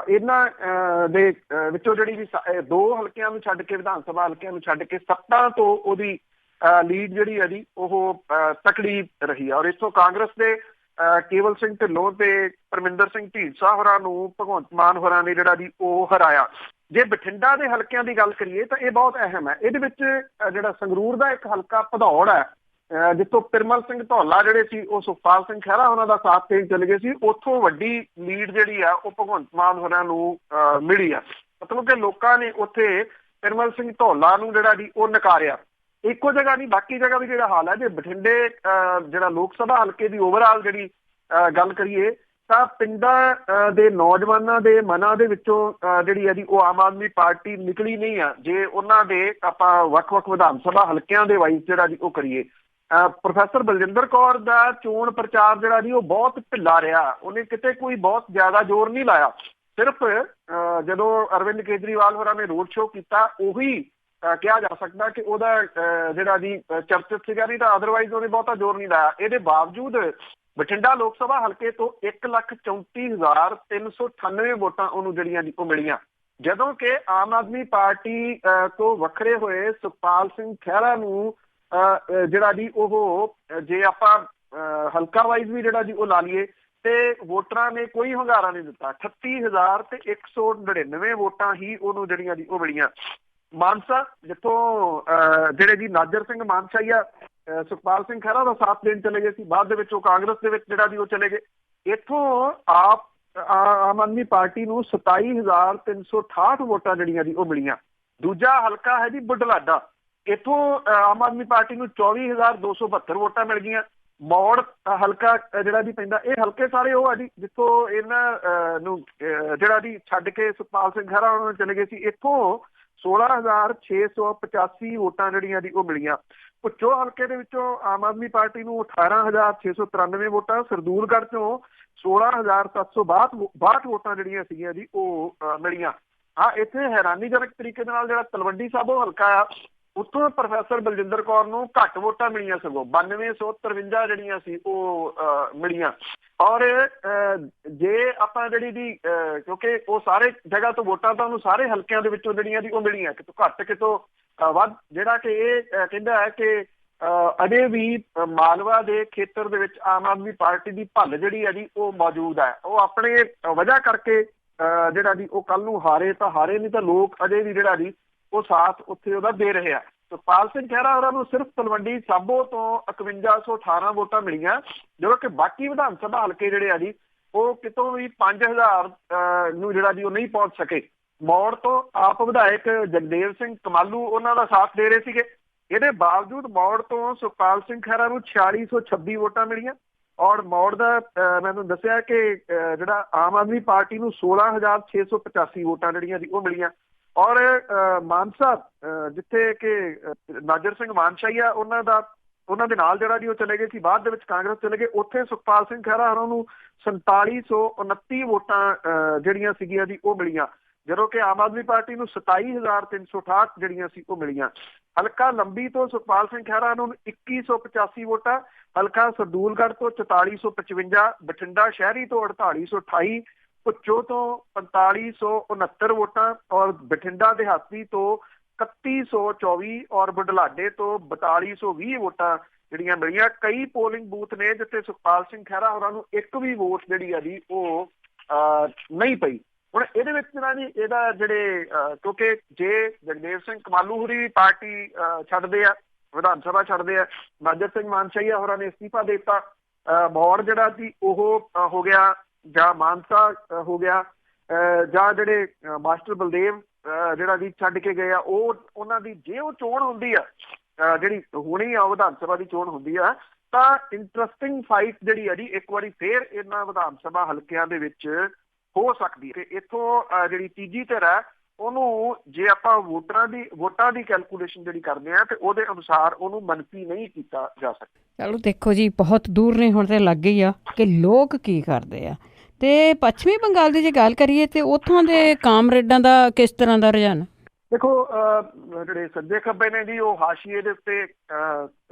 ਇਹਨਾਂ ਦੇ ਵਿੱਚੋਂ ਜਿਹੜੀ ਜੀ 2 ਹਲਕਿਆਂ ਨੂੰ ਛੱਡ ਕੇ ਵਿਧਾਨ ਸਭਾ ਹਲਕਿਆਂ ਨੂੰ ਛੱਡ ਕੇ 7 ਤੋਂ ਉਹਦੀ ਲੀਡ ਜਿਹੜੀ ਹੈ ਜੀ ਉਹ ਤਕੜੀ ਰਹੀ ਹੈ। ਔਰ ਇੱਥੋਂ ਕਾਂਗਰਸ ਦੇ ਕੇਵਲ ਸਿੰਘ ਢਿੱਲੋਂ ਤੇ ਪਰਮਿੰਦਰ ਸਿੰਘ ਢੀਂਡਸਾ ਹੋਰਾਂ ਨੂੰ ਭਗਵੰਤ ਮਾਨ ਹੋਰਾਂ ਨੇ ਜਿਹੜਾ ਜੀ ਉਹ ਹਰਾਇਆ। ਜੇ ਬਠਿੰਡਾ ਦੇ ਹਲਕਿਆਂ ਦੀ ਗੱਲ ਕਰੀਏ ਤਾਂ ਇਹ ਬਹੁਤ ਅਹਿਮ ਹੈ। ਇਹਦੇ ਵਿੱਚ ਜਿਹੜਾ ਸੰਗਰੂਰ ਦਾ ਇੱਕ ਹਲਕਾ ਭਦੌੜ ਹੈ ਜਿੱਥੋਂ ਪਿਰਮਲ ਸਿੰਘ ਧੌਲਾ ਜਿਹੜੇ ਸੀ ਉਹ ਸੁਖਪਾਲ ਸਿੰਘ ਖਹਿਰਾ ਉਹਨਾਂ ਦਾ ਸਾਥ ਦੇਣ ਚਲੇ ਗਏ ਸੀ, ਉੱਥੋਂ ਵੱਡੀ ਲੀਡ ਜਿਹੜੀ ਆ ਉਹ ਭਗਵੰਤ ਮਾਨ ਹੋਰਾਂ ਨੂੰ ਮਿਲੀ ਆ। ਮਤਲਬ ਕਿ ਲੋਕਾਂ ਨੇ ਉੱਥੇ ਪਿਰਮਲ ਸਿੰਘ ਧੌਲਾ ਨੂੰ ਜਿਹੜਾ ਜੀ ਉਹ ਨਕਾਰਿਆ। ਇੱਕੋ ਜਗ੍ਹਾ ਨਹੀਂ, ਬਾਕੀ ਜਗ੍ਹਾ ਵੀ ਜਿਹੜਾ ਹਾਲ ਹੈ। ਜੇ ਬਠਿੰਡੇ ਜਿਹੜਾ ਲੋਕ ਸਭਾ ਹਲਕੇ ਦੀ ਓਵਰਆਲ ਜਿਹੜੀ ਗੱਲ ਕਰੀਏ ਤਾਂ ਪਿੰਡਾਂ ਦੇ ਨੌਜਵਾਨਾਂ ਦੇ ਮਨਾਂ ਦੇ ਵਿੱਚੋਂ ਜਿਹੜੀ ਹੈ ਜੀ ਉਹ ਆਮ ਆਦਮੀ ਪਾਰਟੀ ਨਿਕਲੀ ਨਹੀਂ ਆ। ਜੇ ਉਹਨਾਂ ਦੇ ਆਪਾਂ ਵੱਖ-ਵੱਖ ਵਿਧਾਨ ਸਭਾ ਹਲਕਿਆਂ ਦੇ ਵਾਈਜ਼ ਜਿਹੜਾ ਜੀ ਉਹ ਕਰੀਏ, ਪ੍ਰੋਫੈਸਰ ਬਲਜਿੰਦਰ ਕੌਰ ਦਾ ਚੋਣ ਪ੍ਰਚਾਰ ਜਿਹੜਾ ਜੀ ਉਹ ਬਹੁਤ ਢਿੱਲਾ ਰਿਹਾ। ਉਹਨੇ ਕਿਤੇ ਕੋਈ ਬਹੁਤ ਜ਼ਿਆਦਾ ਜ਼ੋਰ ਨਹੀਂ ਲਾਇਆ। ਸਿਰਫ ਜਦੋਂ ਅਰਵਿੰਦ ਕੇਜਰੀਵਾਲ ਹੋਰਾਂ ਨੇ ਰੋਡ ਸ਼ੋਅ ਕੀਤਾ ਉਹੀ ਕਿਹਾ ਜਾ ਸਕਦਾ ਕਿ ਉਹਦਾ ਜਿਹੜਾ ਜੀ ਚਰਚਿਤ ਸੀਗਾ, ਨਹੀਂ ਤਾਂ ਅਦਰਵਾਈਜ਼ ਉਹਨੇ ਬਹੁਤਾ ਜ਼ੋਰ ਨਹੀਂ ਲਾਇਆ। ਇਹਦੇ ਬਾਵਜੂਦ ਬਠਿੰਡਾ ਲੋਕ ਸਭਾ ਹਲਕੇ ਤੋਂ 1,34,398 ਵੋਟਾਂ ਉਹਨੂੰ ਜਿਹੜੀਆਂ ਜੀ ਉਹ ਮਿਲੀਆਂ, ਜਦੋਂ ਕਿ ਆਮ ਆਦਮੀ ਪਾਰਟੀ ਤੋਂ ਵੱਖਰੇ ਹੋਏ ਸੁਖਪਾਲ ਸਿੰਘ ਖਹਿਰਾ ਨੂੰ ਜਿਹੜਾ ਜੀ ਉਹ ਜੇ ਆਪਾਂ ਹਲਕਾ ਵਾਈਜ਼ ਵੀ ਜਿਹੜਾ ਜੀ ਉਹ ਲਾ ਲਈਏ ਤੇ ਵੋਟਰਾਂ ਨੇ ਕੋਈ ਹੁੰਗਾਰਾ ਨਹੀਂ ਦਿੱਤਾ। 38,199 ਵੋਟਾਂ ਹੀ ਉਹਨੂੰ ਜਿਹੜੀਆਂ ਜੀ ਉਹ ਮਿਲੀਆਂ। ਮਾਨਸਾ ਜਿੱਥੋਂ ਜਿਹੜੇ ਜੀ ਨਾਜਰ ਸਿੰਘ ਮਾਨਸਾਹੀਆ ਸੁਖਪਾਲ ਸਿੰਘ ਖਹਿਰਾ ਦਾ ਸਾਥ ਦੇਣ ਚਲੇ ਗਏ ਸੀ, ਬਾਅਦ ਦੇ ਵਿੱਚ ਉਹ ਕਾਂਗਰਸ ਦੇ ਵਿੱਚ ਜਿਹੜਾ ਜੀ ਉਹ ਚਲੇ ਗਏ। ਇੱਥੋਂ ਆਮ ਆਦਮੀ ਪਾਰਟੀ ਨੂੰ 27,368 ਵੋਟਾਂ ਜਿਹੜੀਆਂ ਜੀ ਉਹ ਮਿਲੀਆਂ। ਦੂਜਾ ਹਲਕਾ ਹੈ ਜੀ ਬੁਢਲਾਡਾ, ਇੱਥੋਂ ਆਮ ਆਦਮੀ ਪਾਰਟੀ ਨੂੰ 24,272 ਵੋਟਾਂ ਮਿਲ ਗਈਆਂ। ਮੌੜ ਹਲਕਾ ਜਿਹੜਾ ਜੀ ਪੈਂਦਾ, ਇਹ ਹਲਕੇ ਸਾਰੇ ਉਹ ਆ ਜੀ ਜਿੱਥੋਂ ਇਹਨਾਂ ਨੂੰ ਜਿਹੜਾ ਜੀ ਛੱਡ ਕੇ ਸੁਖਪਾਲ ਸਿੰਘ ਖਹਿਰਾ ਉਹਨਾਂ ਨੂੰ ਚਲੇ ਗਏ ਸੀ। ਇੱਥੋਂ 16,685 ਵੋਟਾਂ ਜਿਹੜੀਆਂ ਜੀ ਉਹ ਮਿਲੀਆਂ। ਭੁੱਚੋ ਹਲਕੇ ਦੇ ਵਿੱਚੋਂ ਆਮ ਆਦਮੀ ਪਾਰਟੀ ਨੂੰ 18,693 ਵੋਟਾਂ, ਸਰਦੂਲਗੜ੍ਹ ਚੋਂ 16,762 ਵੋਟਾਂ ਜਿਹੜੀਆਂ ਸੀਗੀਆਂ ਜੀ ਉਹ ਮਿਲੀਆਂ। ਹਾਂ, ਇੱਥੇ ਹੈਰਾਨੀਜਨਕ ਤਰੀਕੇ ਦੇ ਨਾਲ ਜਿਹੜਾ ਤਲਵੰਡੀ ਸਾਬੋ ਹਲਕਾ ਆ ਉੱਥੋਂ ਪ੍ਰੋਫੈਸਰ ਬਲਜਿੰਦਰ ਕੌਰ ਨੂੰ ਘੱਟ ਵੋਟਾਂ ਮਿਲੀਆਂ, ਸਗੋਂ 9253 ਜਿਹੜੀਆਂ ਸੀ ਉਹ ਮਿਲੀਆਂ। ਔਰ ਜੇ ਆਪਾਂ ਜਿਹੜੀ ਦੀ ਕਿਉਂਕਿ ਉਹ ਸਾਰੇ ਜਗ੍ਹਾ ਤੋਂ ਵੋਟਾਂ ਤਾਂ ਉਹਨੂੰ ਸਾਰੇ ਹਲਕਿਆਂ ਦੇ ਵਿੱਚੋਂ ਜਿਹੜੀਆਂ ਦੀ ਉਹ ਮਿਲੀਆਂ, ਕਿਤੋਂ ਘੱਟ ਕਿਤੋਂ ਵੱਧ, ਜਿਹੜਾ ਕਿ ਇਹ ਕਹਿੰਦਾ ਹੈ ਕਿ ਅਜੇ ਵੀ ਮਾਲਵਾ ਦੇ ਖੇਤਰ ਦੇ ਵਿੱਚ ਆਮ ਆਦਮੀ ਪਾਰਟੀ ਦੀ ਭੱਲ ਜਿਹੜੀ ਹੈ ਜੀ ਉਹ ਮੌਜੂਦ ਹੈ। ਉਹ ਆਪਣੇ ਵਜ੍ਹਾ ਕਰਕੇ ਜਿਹੜਾ ਜੀ ਉਹ ਕੱਲ ਨੂੰ ਹਾਰੇ ਤਾਂ ਹਾਰੇ, ਨਹੀਂ ਤਾਂ ਲੋਕ ਅਜੇ ਵੀ ਜਿਹੜਾ ਜੀ ਉਹ ਸਾਥ ਉੱਥੇ ਉਹਦਾ ਦੇ ਰਹੇ ਆ। ਸੁਖਪਾਲ ਸਿੰਘ ਖਹਿਰਾ ਉਹਨਾਂ ਨੂੰ ਸਿਰਫ ਤਲਵੰਡੀ ਸਾਬੋ ਤੋਂ 5118 ਵੋਟਾਂ ਮਿਲੀਆਂ, ਜਦੋਂ ਕਿ ਬਾਕੀ ਵਿਧਾਨ ਸਭਾ ਹਲਕੇ ਜਿਹੜੇ ਆ ਜੀ ਉਹ ਕਿਤੋਂ ਵੀ 5000 ਨੂੰ ਜਿਹੜਾ ਜੀ ਉਹ ਨਹੀਂ ਪਹੁੰਚ ਸਕੇ। ਮੌੜ ਤੋਂ ਆਪ ਵਿਧਾਇਕ ਜਗਦੇਵ ਸਿੰਘ ਕਮਾਲੂ ਉਹਨਾਂ ਦਾ ਸਾਥ ਦੇ ਰਹੇ ਸੀਗੇ। ਇਹਦੇ ਬਾਵਜੂਦ ਮੌੜ ਤੋਂ ਸੁਖਪਾਲ ਸਿੰਘ ਖਹਿਰਾ ਨੂੰ 4626 ਵੋਟਾਂ ਮਿਲੀਆਂ। ਔਰ ਮੌੜ ਦਾ ਮੈਨੂੰ ਦੱਸਿਆ ਕਿ ਜਿਹੜਾ ਆਮ ਆਦਮੀ ਪਾਰਟੀ ਨੂੰ 16,685 ਵੋਟਾਂ ਜਿਹੜੀਆਂ ਜੀ ਉਹ ਮਿਲੀਆਂ। ਔਰ ਮਾਨਸਾ ਜਿੱਥੇ ਕਿ ਨਾਜਰ ਸਿੰਘ ਮਾਨਸ਼ਾਹੀਆ ਉਹਨਾਂ ਦੇ ਨਾਲ ਜਿਹੜਾ ਜੀ ਉਹ ਚਲੇ ਗਏ ਸੀ, ਬਾਅਦ ਦੇ ਵਿੱਚ ਕਾਂਗਰਸ ਚਲੇ ਗਏ, ਉੱਥੇ ਸੁਖਪਾਲ ਸਿੰਘ ਖਹਿਰਾ ਉਹਨਾਂ ਨੂੰ 4729 ਵੋਟਾਂ ਜਿਹੜੀਆਂ ਸੀਗੀਆਂ ਜੀ ਉਹ ਮਿਲੀਆਂ, ਜਦੋਂ ਕਿ ਆਮ ਆਦਮੀ ਪਾਰਟੀ ਨੂੰ 27,368 ਜਿਹੜੀਆਂ ਸੀ ਉਹ ਮਿਲੀਆਂ। ਹਲਕਾ ਲੰਬੀ ਤੋਂ ਸੁਖਪਾਲ ਸਿੰਘ ਖਹਿਰਾ ਨੂੰ 2185 ਵੋਟਾਂ, ਹਲਕਾ ਸਰਦੂਲਗੜ੍ਹ ਤੋਂ 4455, ਬਠਿੰਡਾ ਸ਼ਹਿਰੀ ਤੋਂ 4828, ਭੁੱਚੋ ਤੋਂ 4569 ਵੋਟਾਂ, ਔਰ ਬਠਿੰਡਾ ਦਿਹਾਤੀ ਤੋਂ 3124 ਔਰ ਬੁਢਲਾਡੇ ਤੋਂ 4220 ਵੋਟਾਂ ਜਿਹੜੀਆਂ ਮਿਲੀਆਂ। ਕਈ ਪੋਲਿੰਗ ਬੂਥ ਨੇ ਜਿੱਥੇ ਸੁਖਪਾਲ ਸਿੰਘ ਖਹਿਰਾ ਹੋਰਾਂ ਨੂੰ ਇੱਕ ਵੀ ਵੋਟ ਜਿਹੜੀ ਆ ਜੀ ਉਹ ਨਹੀਂ ਪਈ। ਹੁਣ ਇਹਦੇ ਵਿੱਚ ਜਿਹੜਾ ਜੀ ਇਹਦਾ ਜਿਹੜੇ ਕਿਉਂਕਿ ਜੇ ਜਗਦੇਵ ਸਿੰਘ ਕਮਾਲੂ ਹੋਰੀ ਵੀ ਪਾਰਟੀ ਛੱਡਦੇ ਆ, ਵਿਧਾਨ ਸਭਾ ਛੱਡਦੇ ਆ, ਨਾਜਰ ਸਿੰਘ ਮਾਨਸ਼ਾਹੀਆ ਹੋਰਾਂ ਨੇ ਅਸਤੀਫਾ ਦੇ ਦਿੱਤਾ, ਮੌੜ ਜਿਹੜਾ ਸੀ ਉਹ ਹੋ ਗਿਆ, ਜਾਂ ਮਾਨਸਾ ਹੋ ਗਿਆ, ਜਾਂ ਜਿਹੜੇ ਮਾਸਟਰ ਬਲਦੇਵ ਜਿਹੜਾ ਜੀ ਛੱਡ ਕੇ ਗਏ ਆ, ਉਹ ਉਹਨਾਂ ਦੀ ਜੇ ਉਹ ਚੋਣ ਹੁੰਦੀ ਆ ਜਿਹੜੀ ਹੁਣੀ ਆ ਵਿਧਾਨ ਸਭਾ ਦੀ ਚੋਣ ਹੁੰਦੀ ਆ, ਤਾਂ ਇੰਟਰਸਟਿੰਗ ਫਾਈਟ ਜਿਹੜੀ ਆ ਜੀ ਇੱਕ ਵਾਰੀ ਫੇਰ ਇਹਨਾਂ ਵਿਧਾਨ ਸਭਾ ਹਲਕਿਆਂ ਦੇ ਵਿੱਚ ਹੋ ਸਕਦੀ ਹੈ। ਇੱਥੋਂ ਜਿਹੜੀ ਤੀਜੀ ਧਿਰ ਹੈ ਉਹਨੂੰ ਜੇ ਆਪਾਂ ਵੋਟਾਂ ਦੀ ਕੈਲਕੂਲੇਸ਼ਨ ਜਿਹੜੀ ਕਰਦੇ ਆ ਤੇ ਉਹਦੇ ਅਨੁਸਾਰ ਉਹਨੂੰ ਮੰਨਤੀ ਨਹੀਂ ਕੀਤਾ ਜਾ ਸਕਦਾ। ਚਲੋ ਦੇਖੋ ਜੀ, ਬਹੁਤ ਦੂਰ ਨਹੀਂ, ਹੁਣ ਤੇ ਲੱਗ ਗਈ ਆ ਕਿ ਲੋਕ ਕੀ ਕਰਦੇ ਆ। ਤੇ ਪੱਛਮੀ ਬੰਗਾਲ ਦੀ ਜੇ ਗੱਲ ਕਰੀਏ ਤੇ ਉੱਥੋਂ ਦੇ ਕਾਮਰੇਡਾਂ ਦਾ ਕਿਸ ਤਰ੍ਹਾਂ ਦਾ ਰੁਝਾਨ? ਦੇਖੋ ਜਿਹੜੇ ਸੱਜੇ ਖੱਬੇ ਨੇ ਜੀ ਉਹ ਹਾਸ਼ੀਏ ਦੇ ਉੱਤੇ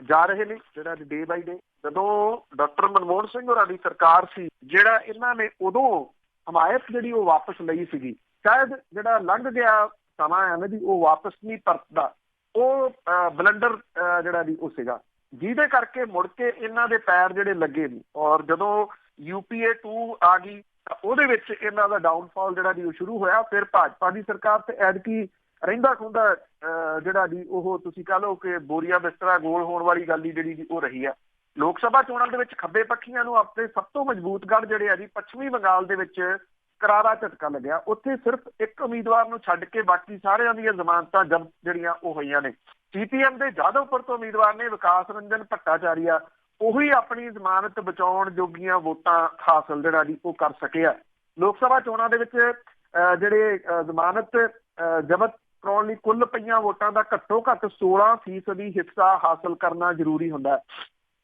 ਜਾ ਰਹੇ ਨੇ ਜਿਹੜਾ ਡੇ ਬਾਈ ਡੇ। ਜਦੋਂ ਡਾਕਟਰ ਮਨਮੋਹਨ ਸਿੰਘ ਹੋਰਾਂ ਦੀ ਸਰਕਾਰ ਸੀ, ਜਿਹੜਾ ਇਹਨਾਂ ਨੇ ਉਦੋਂ ਹਮਾਇਤ ਜਿਹੜੀ ਉਹ ਵਾਪਸ ਲਈ ਸੀਗੀ, ਸ਼ਾਇਦ ਜਿਹੜਾ ਲੰਘ ਗਿਆ ਸਮਾਂ ਹੈ ਨਾ ਜੀ ਉਹ ਵਾਪਸ ਨਹੀਂ ਪਰਤਦਾ, ਉਹ ਬਲੰਡਰ ਜਿਹੜਾ ਜੀ ਉਹ ਸੀਗਾ, ਜਿਹਦੇ ਕਰਕੇ ਮੁੜ ਕੇ ਇਹਨਾਂ ਦੇ ਪੈਰ ਜਿਹੜੇ ਲੱਗੇ ਨੇ। ਔਰ ਜਦੋਂ UPA 2 ਆ ਗਈ ਤਾਂ ਉਹਦੇ ਵਿੱਚ ਇਹਨਾਂ ਦਾ ਡਾਊਨਫਾਲ ਜਿਹੜਾ ਜੀ ਉਹ ਸ਼ੁਰੂ ਹੋਇਆ। ਫਿਰ ਭਾਜਪਾ ਦੀ ਸਰਕਾਰ ਤੇ ਐਤਕੀ ਰਹਿੰਦਾ ਖੁੰਦਾ ਜਿਹੜਾ ਜੀ ਉਹ ਤੁਸੀਂ ਕਹ ਲਓ ਕਿ ਬੋਰੀਆ ਬਿਸਤਰਾ ਗੋਲ ਹੋਣ ਵਾਲੀ ਗੱਲ ਹੀ ਜਿਹੜੀ ਜੀ ਉਹ ਰਹੀ ਆ। ਲੋਕ ਸਭਾ ਚੋਣਾਂ ਦੇ ਵਿੱਚ ਖੱਬੇ ਪੱਖੀਆਂ ਨੂੰ ਆਪਣੇ ਸਭ ਤੋਂ ਮਜ਼ਬੂਤ ਗੜ੍ਹ ਜਿਹੜੇ ਆ ਜੀ ਪੱਛਮੀ ਬੰਗਾਲ ਦੇ ਵਿੱਚ ਕਰਾਰਾ ਝਟਕਾ ਲੱਗਿਆ। ਉੱਥੇ ਸਿਰਫ ਇੱਕ ਉਮੀਦਵਾਰ ਨੂੰ ਛੱਡ ਕੇ ਬਾਕੀ ਸਾਰਿਆਂ ਦੀਆਂ ਜ਼ਮਾਨਤਾਂ ਜ਼ਬਤ ਜਿਹੜੀਆਂ ਉਹ ਹੋਈਆਂ ਨੇ। CPM ਦੇ ਜਾਦਵਪੁਰ ਤੋਂ ਉਮੀਦਵਾਰ ਨੇ ਵਿਕਾਸ ਰੰਜਨ ਭੱਟਾਚਾਰੀਆ, ਉਹੀ ਆਪਣੀ ਜ਼ਮਾਨਤ ਬਚਾਉਣ ਜੋਗੀਆਂ ਵੋਟਾਂ ਹਾਸਲ ਜਿਹੜਾ ਜੀ ਉਹ ਕਰ ਸਕੇ ਆ। ਲੋਕ ਸਭਾ ਚੋਣਾਂ ਦੇ ਵਿੱਚ ਜਿਹੜੇ ਜ਼ਮਾਨਤ ਜ਼ਬਤ ਕਰਾਉਣ ਲਈ ਕੁੱਲ ਪਈਆਂ ਵੋਟਾਂ ਦਾ ਘੱਟੋ ਘੱਟ 16% ਹਿੱਸਾ ਹਾਸਲ ਕਰਨਾ ਜ਼ਰੂਰੀ ਹੁੰਦਾ ਹੈ।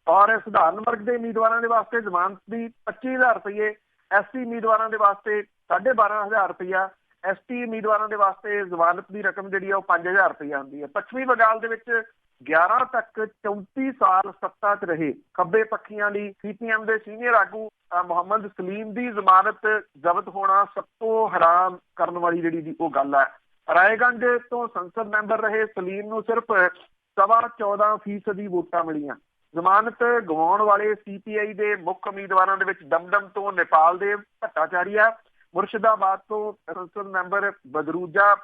ਔਰ ਸਧਾਰਨ ਵਰਗ ਦੇ ਉਮੀਦਵਾਰਾਂ ਦੇ ਵਾਸਤੇ ਜ਼ਮਾਨਤ ਦੀ 25,000 ਰੁਪਏ, SC ਉਮੀਦਵਾਰਾਂ ਦੇ ਵਾਸਤੇ 12,500 ਰੁਪਇਆ, ST ਉਮੀਦਵਾਰਾਂ ਦੇ ਵਾਸਤੇ ਜ਼ਮਾਨਤ ਦੀ ਰਕਮ ਜਿਹੜੀ ਆ ਉਹ 5,000 ਰੁਪਇਆ ਹੁੰਦੀ ਹੈ। ਪੱਛਮੀ ਬੰਗਾਲ ਦੇ ਵਿੱਚ 11 ਤੱਕ 34 ਸਾਲ ਸੱਤਾ 'ਚ ਰਹੇ ਖੱਬੇ ਪੱਖੀਆਂ ਲਈ CPM ਦੇ ਸੀਨੀਅਰ ਆਗੂ ਮੁਹੰਮਦ ਸਲੀਮ ਦੀ ਜ਼ਮਾਨਤ ਜ਼ਬਤ ਹੋਣਾ ਸਭ ਤੋਂ ਹੈਰਾਨ ਕਰਨ ਵਾਲੀ ਜਿਹੜੀ ਦੀ ਉਹ ਗੱਲ ਹੈ। ਰਾਏਗੰਜ ਤੋਂ ਸੰਸਦ ਮੈਂਬਰ ਰਹੇ ਸਲੀਮ ਨੂੰ ਸਿਰਫ 14.25% ਵੋਟਾਂ ਮਿਲੀਆਂ। ਜ਼ਮਾਨਤ ਗਵਾਉਣ ਵਾਲੇ CPI ਦੇ ਮੁੱਖ ਉਮੀਦਵਾਰਾਂ ਦੇ ਵਿੱਚ ਦਮਦਮ ਤੋਂ ਨੇਪਾਲ ਦੇ ਭੱਟਾਚਾਰੀਆ, ਮੁਰਸ਼ਿਦਾਬਾਦ ਤੋਂ ਸੰਸਦ ਮੈਂਬਰ ਬਦਰੂਜਾ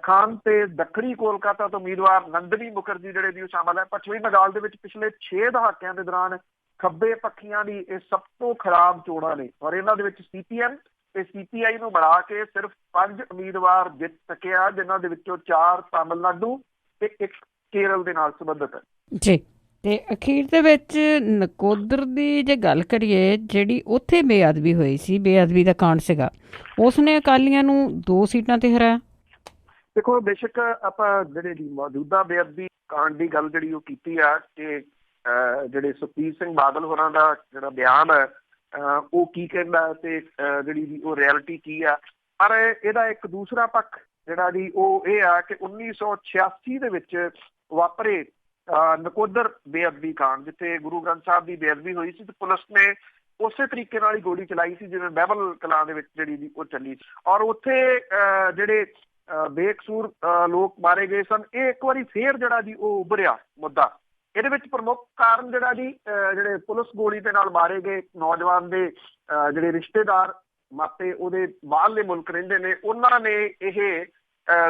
ਖਾਨ ਤੇ ਦੱਖਣੀ ਕੋਲਕਾਤਾ ਤੋਂ ਉਮੀਦਵਾਰ ਨੰਦਨੀ ਮੁਖਰਜੀ ਜਿਹੜੇ ਵੀ ਸ਼ਾਮਲ ਹੈ। ਪੱਛਮੀ ਬੰਗਾਲ ਦੇ ਵਿੱਚ ਪਿਛਲੇ 6 ਦਹਾਕਿਆਂ ਦੇ ਦੌਰਾਨ ਖੱਬੇ ਪੱਖੀਆਂ ਦੀ ਇਹ ਸਭ ਤੋਂ ਖਰਾਬ ਚੋਣਾਂ ਨੇ ਔਰ ਇਹਨਾਂ ਦੇ ਵਿੱਚ CPM ਤੇ CPI ਨੂੰ ਮਿਲਾ ਕੇ ਸਿਰਫ 5 ਉਮੀਦਵਾਰ ਜਿੱਤ ਸਕਿਆ, ਜਿਨ੍ਹਾਂ ਦੇ ਵਿੱਚੋਂ 4 ਤਾਮਿਲਨਾਡੂ ਤੇ 1 ਕੇਰਲ ਦੇ ਨਾਲ ਸੰਬੰਧਿਤ ਹੈ ਜੀ। ਤੇ ਅਖੀਰ ਦੇ ਵਿੱਚ ਨਕੋਦਰ ਦੀ ਜੇ ਗੱਲ ਕਰੀਏ, ਜਿਹੜੀ ਉੱਥੇ ਬੇਅਦਬੀ ਹੋਈ ਸੀ, ਬੇਅਦਬੀ ਦਾ ਕਾਂਡ ਸੀਗਾ, ਉਸਨੇ ਅਕਾਲੀਆਂ ਨੂੰ 2 ਸੀਟਾਂ ਤੇ ਹਰਾਇਆ। ਦੇਖੋ, ਬੇਸ਼ੱਕ ਆਪਾਂ ਜਿਹੜੇ ਦੀ ਮੌਜੂਦਾ ਬੇਅਦਬੀ ਕਾਂਡ ਦੀ ਗੱਲ ਜਿਹੜੀ ਉਹ ਕੀਤੀ ਆ ਕਿ ਜਿਹੜੇ ਸੁਖਬੀਰ ਸਿੰਘ ਬਾਦਲ ਹੋਰਾਂ ਦਾ ਜਿਹੜਾ ਬਿਆਨ ਹੈ ਉਹ ਕੀ ਕਹਿੰਦਾ ਤੇ ਜਿਹੜੀ ਦੀ ਉਹ ਰਿਐਲਿਟੀ ਕੀ ਆ, ਪਰ ਇਹਦਾ ਇੱਕ ਦੂਸਰਾ ਪੱਖ ਜਿਹੜਾ ਦੀ ਉਹ ਇਹ ਆ ਕਿ 1986 ਦੇ ਵਿੱਚ ਵਾਪਰੇ ਨਕੋਦਰ ਬੇਅਦਬੀ ਕਾਂਡ, ਜਿੱਥੇ ਗੁਰੂ ਗ੍ਰੰਥ ਸਾਹਿਬ ਦੀ ਬੇਅਦਬੀ ਹੋਈ ਸੀ ਤੇ ਪੁਲਿਸ ਨੇ ਉਸੇ ਤਰੀਕੇ ਨਾਲ ਹੀ ਗੋਲੀ ਚਲਾਈ ਸੀ ਜਿਵੇਂ ਬਹਿਬਲ ਕਲਾਂ ਦੇ ਵਿੱਚ ਜਿਹੜੀ ਦੀ ਉਹ ਚੱਲੀ ਔਰ ਉੱਥੇ ਜਿਹੜੇ ਬੇਕਸੂਰ ਲੋਕ ਮਾਰੇ ਗਏ ਸਨ। ਇਹ ਇੱਕ ਵਾਰੀ ਫੇਰ ਜਿਹੜਾ ਜੀ ਉਹ ਉੱਭਰਿਆ ਮੁੱਦਾ। ਇਹਦੇ ਵਿੱਚ ਪ੍ਰਮੁੱਖ ਕਾਰਨ ਜਿਹੜਾ ਜੀ ਜਿਹੜੇ ਪੁਲਿਸ ਗੋਲੀ ਦੇ ਨਾਲ ਮਾਰੇ ਗਏ ਨੌਜਵਾਨ ਦੇ ਜਿਹੜੇ ਰਿਸ਼ਤੇਦਾਰ ਮਾਪੇ ਉਹਦੇ ਬਾਹਰਲੇ ਮੁਲਕ ਰਹਿੰਦੇ ਨੇ, ਉਹਨਾਂ ਨੇ ਇਹ